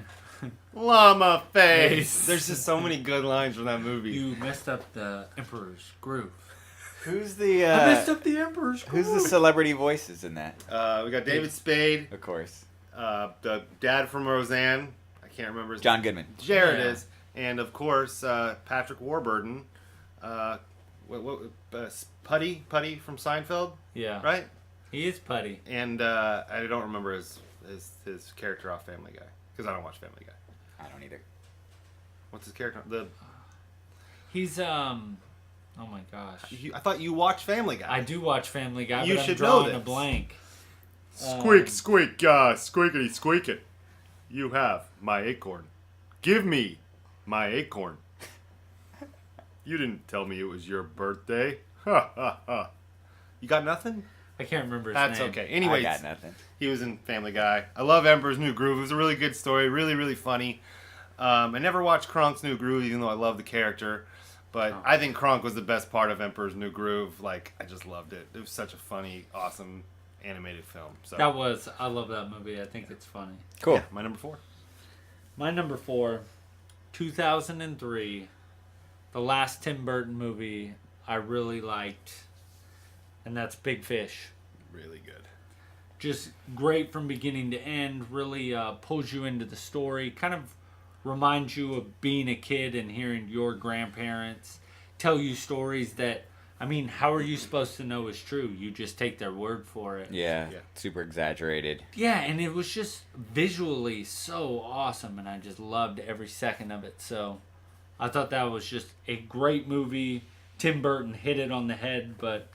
Llama face. Face. There's just so many good lines from that movie. You messed up the Emperor's Groove. Who's the I messed up the Emperor's Groove. who's the celebrity voices in that? We got David Spade, Of course, the dad from Roseanne. I can't remember his John Goodman. Jared Yeah. is, and of course Patrick Warburton. Putty from Seinfeld, Yeah. right? He is putty. And I don't remember his character off Family Guy because I don't watch Family Guy. I don't either. What's his character? He's oh my gosh. I thought you watched Family Guy. I do watch Family Guy, You but I'm should know drawing a this. blank. Squeak, squeak, squeakity, squeak it. You have my acorn. Give me my acorn. You didn't tell me it was your birthday. Ha ha ha. You got nothing? I can't remember his That's name. okay. Anyways, I got nothing. he was in Family Guy. I love Emperor's New Groove. It was a really good story. Really, really funny. I never watched Kronk's New Groove, even though I love the character. But I think Kronk was the best part of Emperor's New Groove. Like, I just loved it. It was such a funny, awesome animated film. So I love that movie. I think it's funny. Cool. yeah, my number 4. My number 4, 2003, the last Tim Burton movie I really liked, and that's Big Fish. Really good. Just great from beginning to end, really pulls you into the story, kind of reminds you of being a kid and hearing your grandparents tell you stories that, I mean, how are you supposed to know is true? You just take their word for it. Yeah, Yeah. super exaggerated. Yeah, and it was just visually so awesome, and I just loved every second of it. So I thought that was just a great movie. Tim Burton hit it on the head, but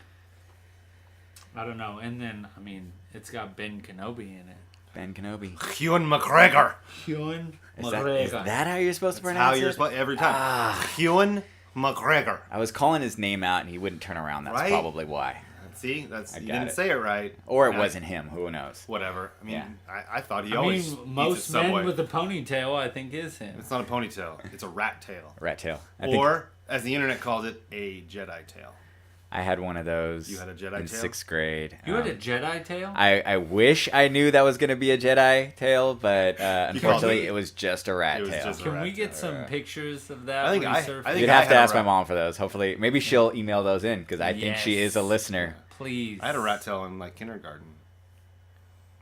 I don't know. And then, I mean, it's got Ben Kenobi in it. Ben Kenobi. Ewan McGregor. Ewan Is McGregor. that how you're supposed to How pronounce you're it? supposed every time. Ewan McGregor. I was calling his name out and he wouldn't turn around. That's Right? probably why. See, that's you got didn't it. say it right. Or it Yeah. wasn't him. Who knows? Whatever. I mean, Yeah. I thought he I always mean, eats most a men Subway. with a ponytail, I think, is him. It's not a ponytail. It's a rat tail. Rat tail. Or, as the internet calls it, a Jedi tail. I had one of those. You had a Jedi in tail? 6th grade. You had a Jedi tail? I wish I knew that was going to be a Jedi tail, but unfortunately it- it was just a rat it was tail. just a Can rat we get tail, some yeah. pictures of that? I think I resurfacing? think You'd I have to had a ask my rat- mom for those. Hopefully, maybe she'll email those in because I think she is a Yes. listener. Please. I had a rat tail in like kindergarten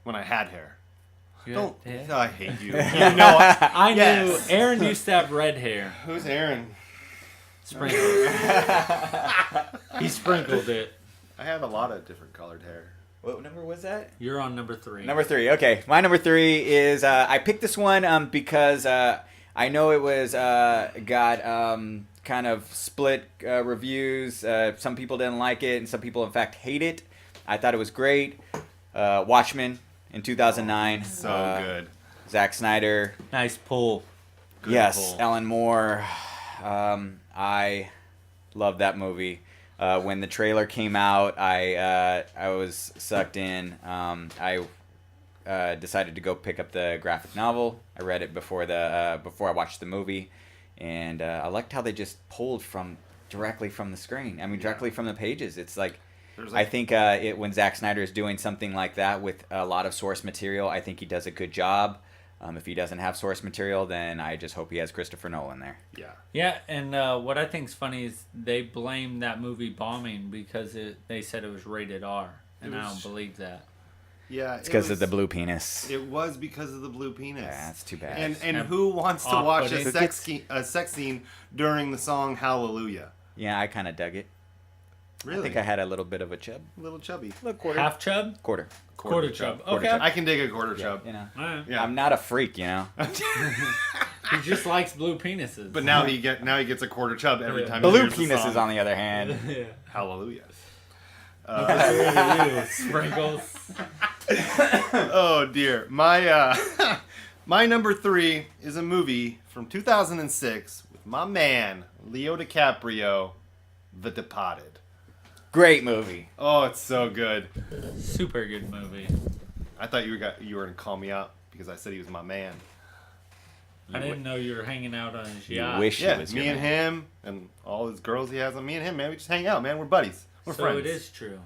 when I had hair. You Don't. had- I hate you. You know. I Yes. knew Aaron used to have red hair. Who's Aaron? Sprinkled. He sprinkled it. I have a lot of different colored hair. What number was that? You're on number 3. Number 3. Okay, my number 3 is I picked this one because I know it was got kind of split reviews. Some people didn't like it, and some people in fact hate it. I thought it was great. Watchmen in 2009. So good. Zack Snyder. Nice pull. Good Yes, pull. Alan Moore. I love that movie. When the trailer came out, I was sucked in. I decided to go pick up the graphic novel. I read it before I watched the movie, and I liked how they just pulled directly from the screen. I mean, directly from the pages. It's like. I think when Zack Snyder is doing something like that with a lot of source material, I think he does a good job. If he doesn't have source material, then I just hope he has Christopher Nolan there. Yeah. Yeah, and what I think's funny is they blame that movie bombing because they said it was rated R, and I don't believe that. Yeah. It's because of the blue penis. It was because of the blue penis. Yeah, that's too bad. And And who wants to watch off-putting. a sex scene during the song Hallelujah? Yeah, I kind of dug it. Really? I think I had a little bit of a chub. a little chubby. A little quarter. Half chub? Quarter. Quarter chub. Quarter Okay. chub. I can dig a quarter chub. You know. All right. Yeah. I'm not a freak, you know. He just likes blue penises. But now he gets a quarter chub every Yeah. time. he Blue hears the penises, song. on the other hand. Yeah. Hallelujah. Sprinkles. Oh dear. My my number 3 is a movie from 2006 with my man Leo DiCaprio, The Departed. Great movie. Oh, it's so good. Super good movie. I thought you were gonna call me out because I said he was my man. I didn't know you were hanging out on his You yacht. wish Yeah, it was me your and man. him and all his girls he has. Me and him, man, we just hang out, man. We're buddies. We're So friends. it is true.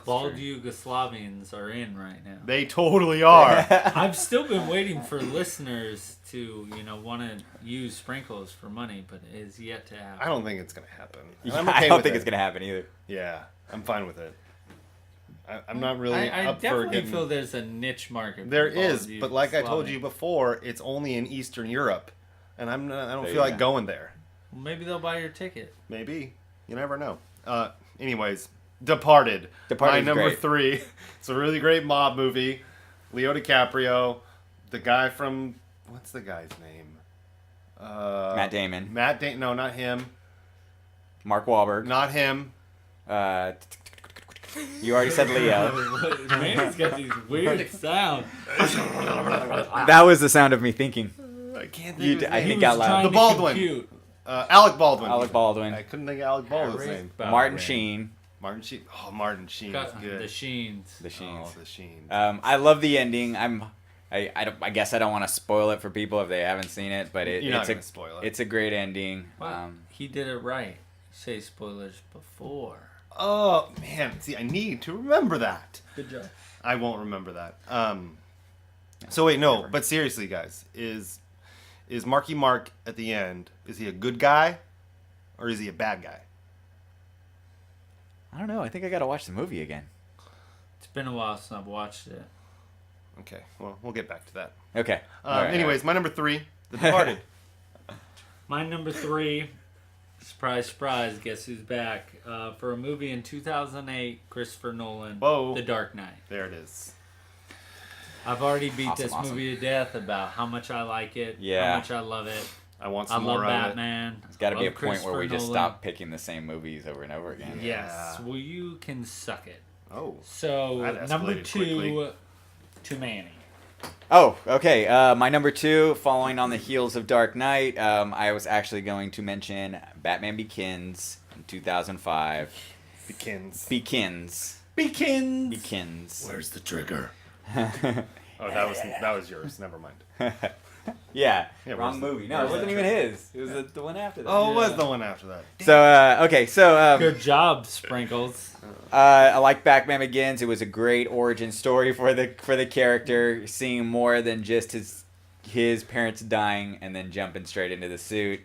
Bald Yugoslavians are in right now. They totally are. I've still been waiting for listeners to, want to use sprinkles for money, but it is yet to happen. I don't think it's gonna happen. And Yeah, I'm okay I don't with think it. it's gonna happen either. Yeah, I'm fine with it. I'm not really I up for definitely getting. feel there's a niche market. There for bald is, but like I told Yugoslavian. you before, it's only in Eastern Europe, and I don't There feel you like go. going there. Well, maybe they'll buy your ticket. Maybe you never know. Anyways, Departed. Departed My is number great. 3. It's a really great mob movie. Leo DiCaprio, the guy from what's the guy's name? Matt Damon. Matt Damon. No, not him. Mark Wahlberg. Not him. You already said Leo. Man, he's got these weird sounds. That was the sound of me thinking. I can't think of his I name. think out loud. The Baldwin. Alec Baldwin. Alec Baldwin. I couldn't think of Alec Baldwin's name. Martin Sheen. Martin Sheen. Oh, Martin Sheen is good. The Sheens. The Sheens. Oh, the Sheens. I love the ending. I guess I don't want to spoil it for people if they haven't seen it, but You're not gonna spoil it. It's a great ending. Well, he did it right. Say spoilers before. Oh man, see, I need to remember that. Good job. I won't remember that. So wait, no, but seriously, guys, is Marky Mark at the end? Is he a good guy, or is he a bad guy? I don't know. I think I gotta watch the movie again. It's been a while since I've watched it. Okay, well, we'll get back to that. Okay. All right, Anyways, my number 3, The Departed. My number 3, surprise, surprise, guess who's back? For a movie in 2008, Christopher Nolan, Whoa. The Dark Knight. There it is. I've already beat Awesome, this movie to death about how much I like it, Yeah. how much I love it. I want I some love more of it. Batman. There's got to be a Love point where we Christopher just Nolan. stop picking the same movies over and over again. Yes, Yeah. well, you can suck it. Oh. So, That number escalated 2, quickly. to Manny. Oh, okay. My number 2, following on the heels of Dark Knight, I was actually going to mention Batman Begins in 2005. Begins. Beacons. Where's the trigger? Oh, that was yours. Never mind. Yeah, Yeah, wrong where's the- movie. No, where's it wasn't that even trigger? his. It was the one after that. Oh, it was the one after that. So, okay, so Good job, Sprinkles. I like Batman Begins. It was a great origin story for the character, seeing more than just his parents dying and then jumping straight into the suit.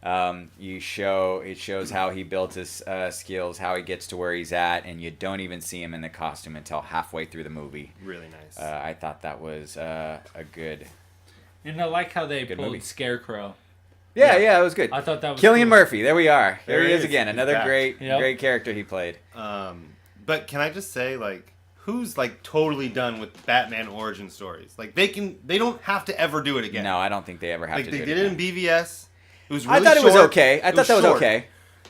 It shows how he built his skills, how he gets to where he's at, and you don't even see him in the costume until halfway through the movie. Really nice. I thought that was a good. And I like how they Good pulled movie. Scarecrow. Yeah, it was good. I thought that was Cillian cool. Murphy. There we are. There There he he is is. again. He's Another back. great Yep. character he played. But can I just say, like, who's like totally done with Batman origin stories? Like, they don't have to ever do it again. No, I don't think they ever have Like to they do did it it in again. BVS. It was really I thought it was short. okay. I It thought that was short. okay.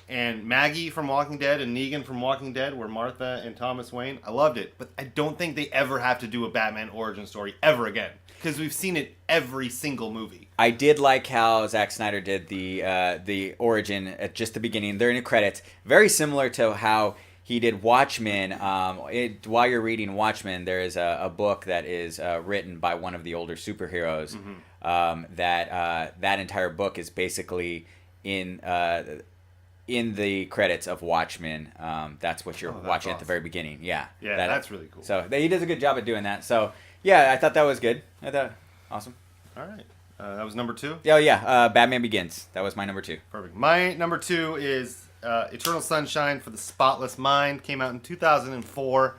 And Maggie from Walking Dead and Negan from Walking Dead were Martha and Thomas Wayne. I loved it. But I don't think they ever have to do a Batman origin story ever again. Because we've seen it every single movie. I did like how Zack Snyder did the origin at just the beginning. They're in the credits. Very similar to how he did Watchmen. While you're reading Watchmen, there is a book that is written by one of the older superheroes. That entire book is basically in the credits of Watchmen. That's what you're Oh, that's watching at the awesome. very beginning. Yeah. Yeah, that's really cool. So he does a good job at doing that. So yeah, I thought that was good. I thought awesome. All right. That was number 2. Oh yeah, Batman Begins. That was my number 2. Perfect. My number 2 is Eternal Sunshine for the Spotless Mind. Came out in 2004.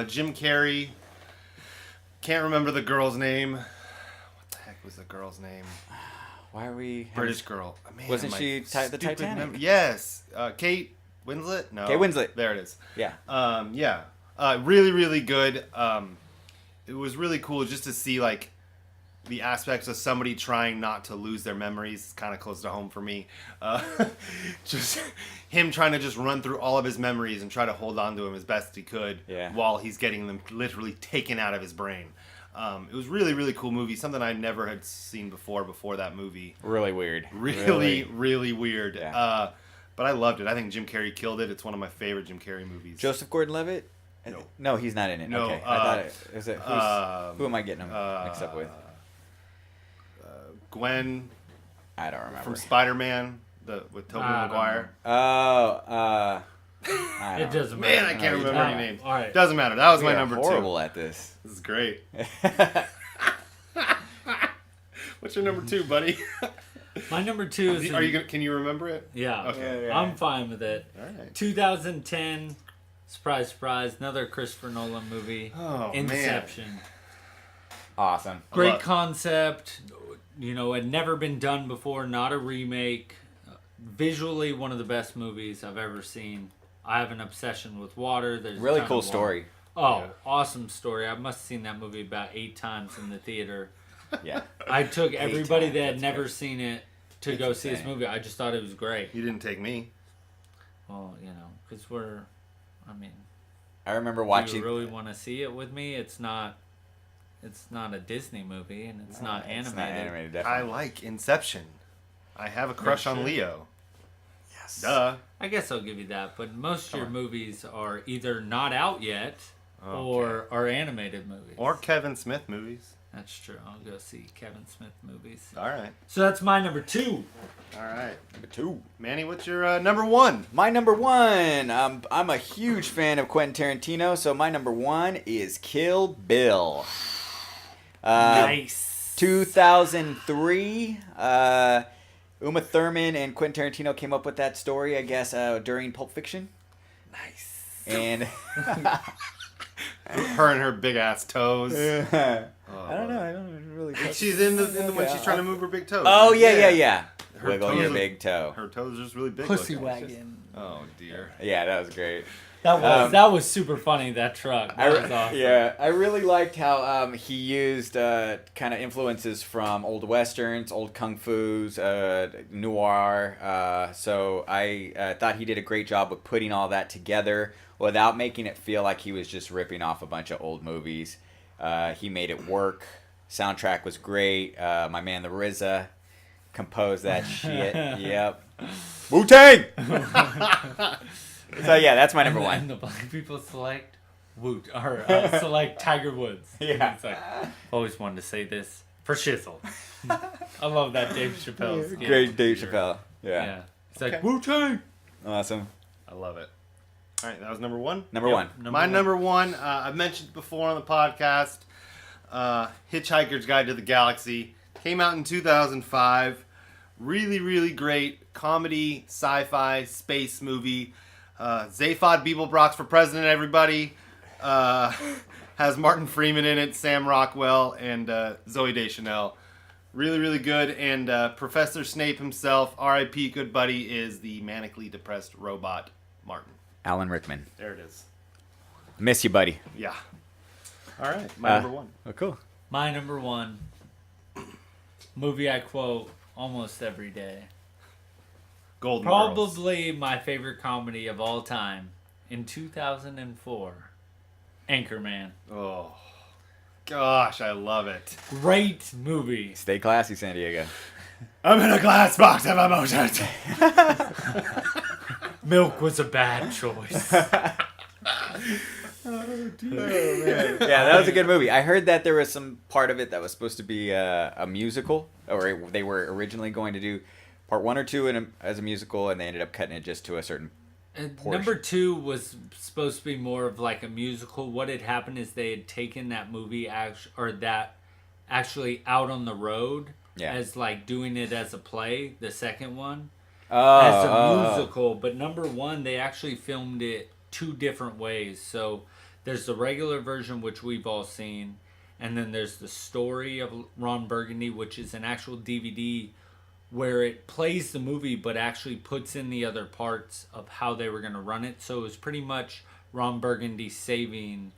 Jim Carrey. Can't remember the girl's name. What the heck was the girl's name? Why are we British girl. Man, Wasn't my she the stupid Titanic? Yes. Kate Winslet? No. Kate Winslet. There it is. Yeah. Yeah. Really, really good. It was really cool just to see, like, the aspects of somebody trying not to lose their memories. Kind of close to home for me. Just him trying to just run through all of his memories and try to hold on to them as best he could while he's getting them literally taken out of his brain. It was really, really cool movie. Something I never had seen before that movie. Really weird. Really weird. Yeah. But I loved it. I think Jim Carrey killed it. It's one of my favorite Jim Carrey movies. Joseph Gordon-Levitt? No. No, he's not in it. No, Okay. I thought it is it. Who am I getting him uh, mixed up with? Gwen I don't remember. from Spider-Man with Tobey Maguire. I It don't doesn't matter. Man, I can't remember All any right. names. All right. Doesn't matter. That was We my are number 2. horrible at this. This is great. What's your number 2, buddy? My number 2 is. Can you remember it? Yeah. Okay. I'm fine with it. All right. 2010. Surprise, surprise. Another Christopher Nolan movie. Oh, Inception. Awesome. Great love- concept. Had never been done before. Not a remake. Visually, one of the best movies I've ever seen. I have an obsession with water. There's a Really ton cool of water. story. Oh, Yeah. awesome story. I must have seen that movie about 8 times in the theater. Yeah. I took everybody times, that had that's never good. seen it to That's go see this insane. movie. I just thought it was great. You didn't take me. Well, because I I remember do watching. you really want to see it with me? It's not it's not a Disney movie and it's not animated. It's not animated, I definitely. like Inception. I have a crush on sure? Leo. Yes. Duh. I guess I'll give you that, but most of your movies are either not out yet Okay. or are animated movies. Or Kevin Smith movies. That's true. I'll go see Kevin Smith movies. All right. So that's my number 2. All right. Number 2. Manny, what's your number 1? My number 1. I'm a huge fan of Quentin Tarantino, so my number 1 is Kill Bill. Nice. 2003. Uma Thurman and Quentin Tarantino came up with that story, I guess, during Pulp Fiction. Nice. And Her and her big ass toes. I don't know. I don't really. She's in the when she's trying to move her big toes. Oh yeah. Her Wiggle toes your are- big toe. Her toes are just really big. Pussy looking. wagon. Oh dear. Yeah, that was great. That was super funny. That truck. That was awesome. Yeah, I really liked how he used kind of influences from old westerns, old kung fu's, noir. So I thought he did a great job with putting all that together without making it feel like he was just ripping off a bunch of old movies. He made it work. Soundtrack was great. My man the RZA composed that shit. Yep. Wu-Tang! So yeah, that's my number 1. And the black people select Woot or select Tiger Woods. Yeah. It's like, always wanted to say this for shizzle. I love that Dave Chappelle. skit. Great Dave Chappelle. Yeah. Yeah. It's like Okay. Wu-Tang. Awesome. I love it. All right, that was number 1. Number Yep, 1. My number 1, I've mentioned before on the podcast, Hitchhiker's Guide to the Galaxy. Came out in 2005. Really, really great comedy, sci-fi, space movie. Zaphod Beeblebrox for president, everybody. Has Martin Freeman in it, Sam Rockwell, and Zooey Deschanel. Really, really good. And Professor Snape himself, R.I.P. good buddy, is the manically depressed robot, Martin. Alan Rickman. There it is. Miss you, buddy. Yeah. All right, my number 1. Oh, cool. My number 1 movie I quote almost every day. Golden Girls. Probably my favorite comedy of all time. In 2004, Anchorman. Oh, gosh, I love it. Great movie. Stay classy, San Diego. I'm in a glass box of emotions. Milk was a bad choice. Yeah, that was a good movie. I heard that there was some part of it that was supposed to be a musical, or they were originally going to do part 1 or 2 as a musical, and they ended up cutting it just to a certain And portion. number 2 was supposed to be more of like a musical. What had happened is they had taken that movie actually out on the road as like doing it as a play, the second one, as a musical. But number 1, they actually filmed it 2 different ways. So there's the regular version, which we've all seen, and then there's the story of Ron Burgundy, which is an actual DVD where it plays the movie but actually puts in the other parts of how they were going to run it. So it was pretty much Ron Burgundy saving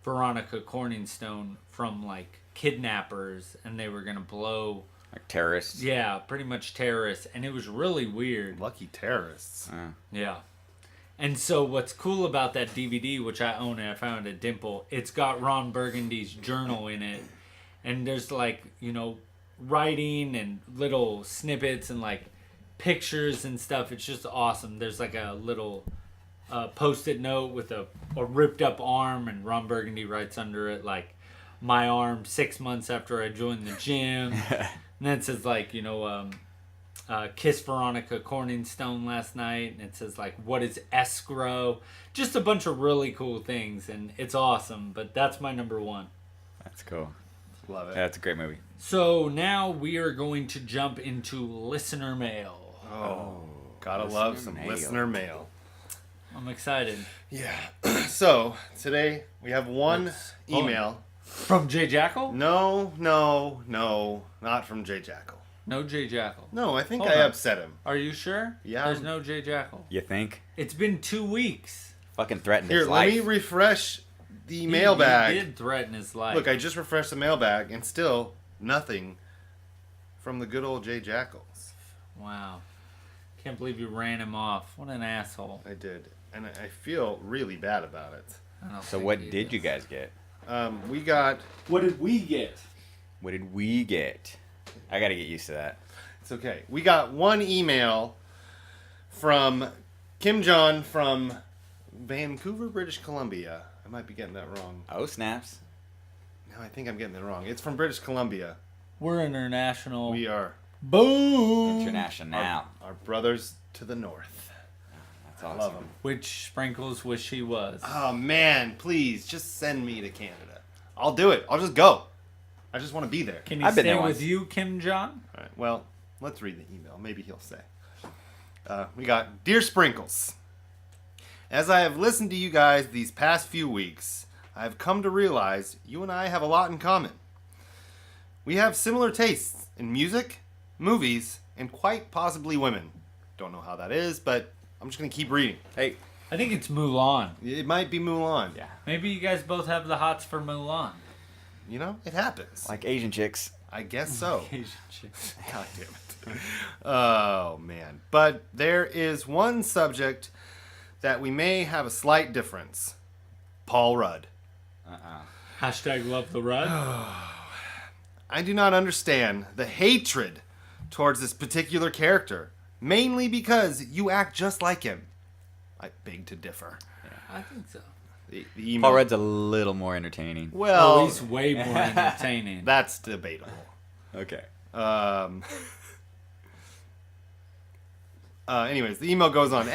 Veronica Corningstone from like kidnappers, and they were going to blow, like terrorists. yeah, pretty much terrorists, and it was really weird. Lucky terrorists. Yeah. And so what's cool about that DVD, which I own and I found at Dimple, it's got Ron Burgundy's journal in it, and there's like, you know, writing and little snippets and like pictures and stuff. It's just awesome. There's like a little post-it note with a ripped up arm, and Ron Burgundy writes under it like, my arm 6 months after I joined the gym. And then it says like, you know, kiss Veronica Corningstone last night, and it says like, what is escrow? Just a bunch of really cool things, and it's awesome. But that's my number 1. That's cool. Love it. That's a great movie. So now we are going to jump into listener mail. Oh, gotta listener love some mail. listener mail. I'm excited. Yeah. So today we have one Hold on. email. From Jay Jackal? No, not from Jay Jackal. No Jay Jackal. No, I think Hold I on. upset him. Are you sure? Yeah. There's no Jay Jackal. You think? It's been 2 weeks. Fucking threatened Here, his let life. me refresh the mailbag. He did threaten his life. Look, I just refreshed the mailbag, and still nothing from the good old Jay Jackals. Wow. Can't believe you ran him off. What an asshole. I did, and I feel really bad about it. I don't So think what he did is. you guys get? We got. What did we get? What did we get? I got to get used to that. It's okay. We got one email from Kim John from Vancouver, British Columbia. I might be getting that wrong. Oh, snaps. No, I think I'm getting it wrong. It's from British Columbia. We're international. We are. Boom. International. Our brothers to the north. That's I awesome. love them. Which sprinkles wish she was? Oh, man. Please, just send me to Canada. I'll do it. I'll just go. I just want to be there. Can he I've been stay there with once. you, Kim John? All right. Well, let's read the email. Maybe he'll say. We got, Dear Sprinkles, as I have listened to you guys these past few weeks, I have come to realize you and I have a lot in common. We have similar tastes in music, movies, and quite possibly women. Don't know how that is, but I'm just going to keep reading. Hey. I think it's Mulan. It might be Moulin. Yeah. Maybe you guys both have the hots for Mulan. You know, it happens. Like Asian chicks. I guess so. Asian chicks. God damn it. Oh, man. But there is one subject that we may have a slight difference. Paul Rudd. Hashtag love the Rudd. I do not understand the hatred towards this particular character, mainly because you act just like him. I beg to differ. I think so. The email, Paul Rudd's a little more entertaining. well, Oh, he's way more entertaining. that's debatable. Okay. Anyways, the email goes on.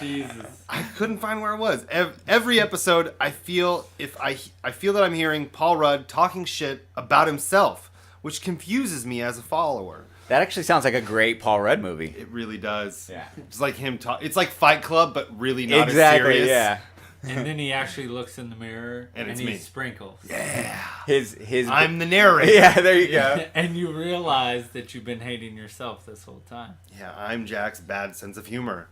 Jesus. I couldn't find where it was. Every episode, I feel that I'm hearing Paul Rudd talking shit about himself, which confuses me as a follower. That actually sounds like a great Paul Rudd movie. It really does. Yeah. It's like him talk. It's like Fight Club, but really not Exactly, as serious. yeah. And then he actually looks in the mirror And it's he me. sprinkles. Yeah. His I'm the narrator. Yeah, there you go. And you realize that you've been hating yourself this whole time. Yeah, I'm Jack's bad sense of humor.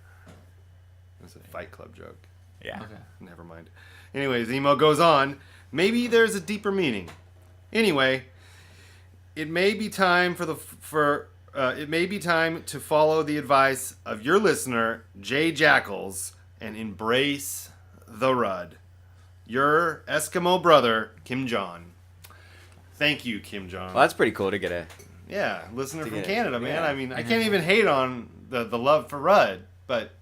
It's a Fight Club joke. Yeah. Okay. Never mind. Anyways, the email goes on. Maybe there's a deeper meaning. Anyway, it may be time to follow the advice of your listener, Jay Jackals, and embrace the Rudd. Your Eskimo brother, Kim John. Thank you, Kim John. Well, that's pretty cool to get a... Yeah, listener To from get it. Canada, man. Yeah. I mean, I can't even hate on the love for Rudd, but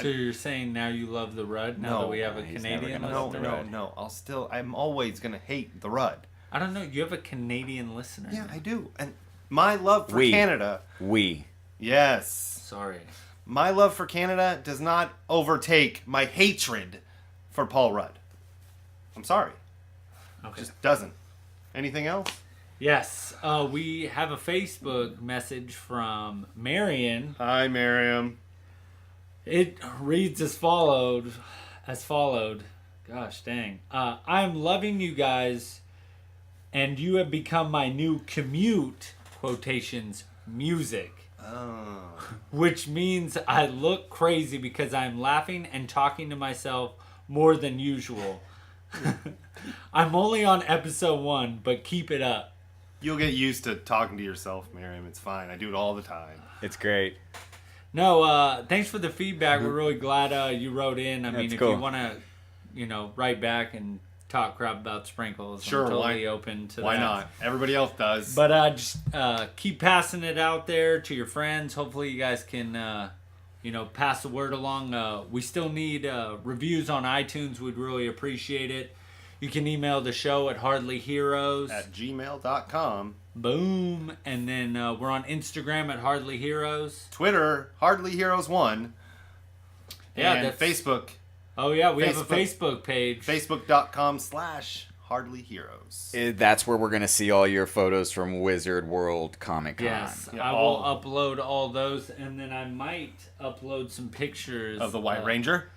So you're saying now you love the Rudd now No, that we have a he's never Canadian gonna no, love the listener? no, Rudd. no. I'm always gonna hate the Rudd. I don't know. You have a Canadian listener. Yeah, now. I do. And my love for We. Canada, We. yes, Sorry. my love for Canada does not overtake my hatred for Paul Rudd. I'm sorry, Okay. just doesn't. Anything else? Yes. We have a Facebook message from Marion. Hi, Miriam. It reads as followed. Gosh dang. I'm loving you guys, and you have become my new commute, quotations, music. Oh, Which means I look crazy because I'm laughing and talking to myself more than usual. I'm only on episode 1, but keep it up. you'll get used to talking to yourself, Miriam. It's fine. I do it all the time. It's great. No, thanks for the feedback. We're really glad you wrote in. I mean, That's if cool. you want to, write back and talk crap about sprinkles, Sure, I'm totally why- open to Why that. not? Everybody else does. But just keep passing it out there to your friends. Hopefully, you guys can, pass the word along. We still need reviews on iTunes. We'd really appreciate it. You can email the show at hardlyheroes. at gmail.com. Boom. And then we're on Instagram at hardlyheroes. Twitter, Hardly Heroes 1. Yeah, and that's- Facebook, Oh, yeah, we have a Facebook- Facebook page. Facebook.com/Hardly Heroes. That's where we're going to see all your photos from Wizard World Comic Con. Yes, Yeah, I all- will upload all those, and then I might upload some pictures Of the White Ranger.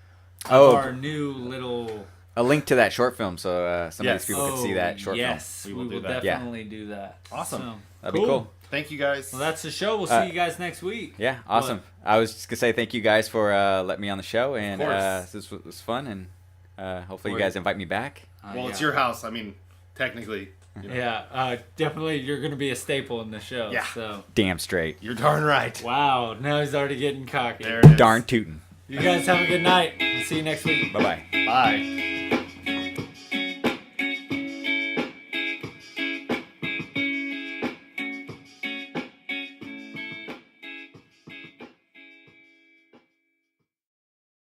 of Oh, our new little. a link to that short film so some Yes. of these people can see that short yes, We we will will do that. Yeah. definitely do that. Awesome. So, That'd be cool. Thank you guys. Well, that's the show. We'll see you guys next week. film. Yeah, awesome. I was just going to say thank you guys for letting me on the show, and course. this was fun, and hopefully you We're- guys invite me back. Well, it's yeah. your house. I mean, technically, Yeah, definitely. You're going to be a staple in the show. Yeah. So, Damn straight. you're darn right. wow. Now he's already getting cocky. There it is. Darn tootin'. You guys have a good night. We'll see you next week. Bye-bye. Bye.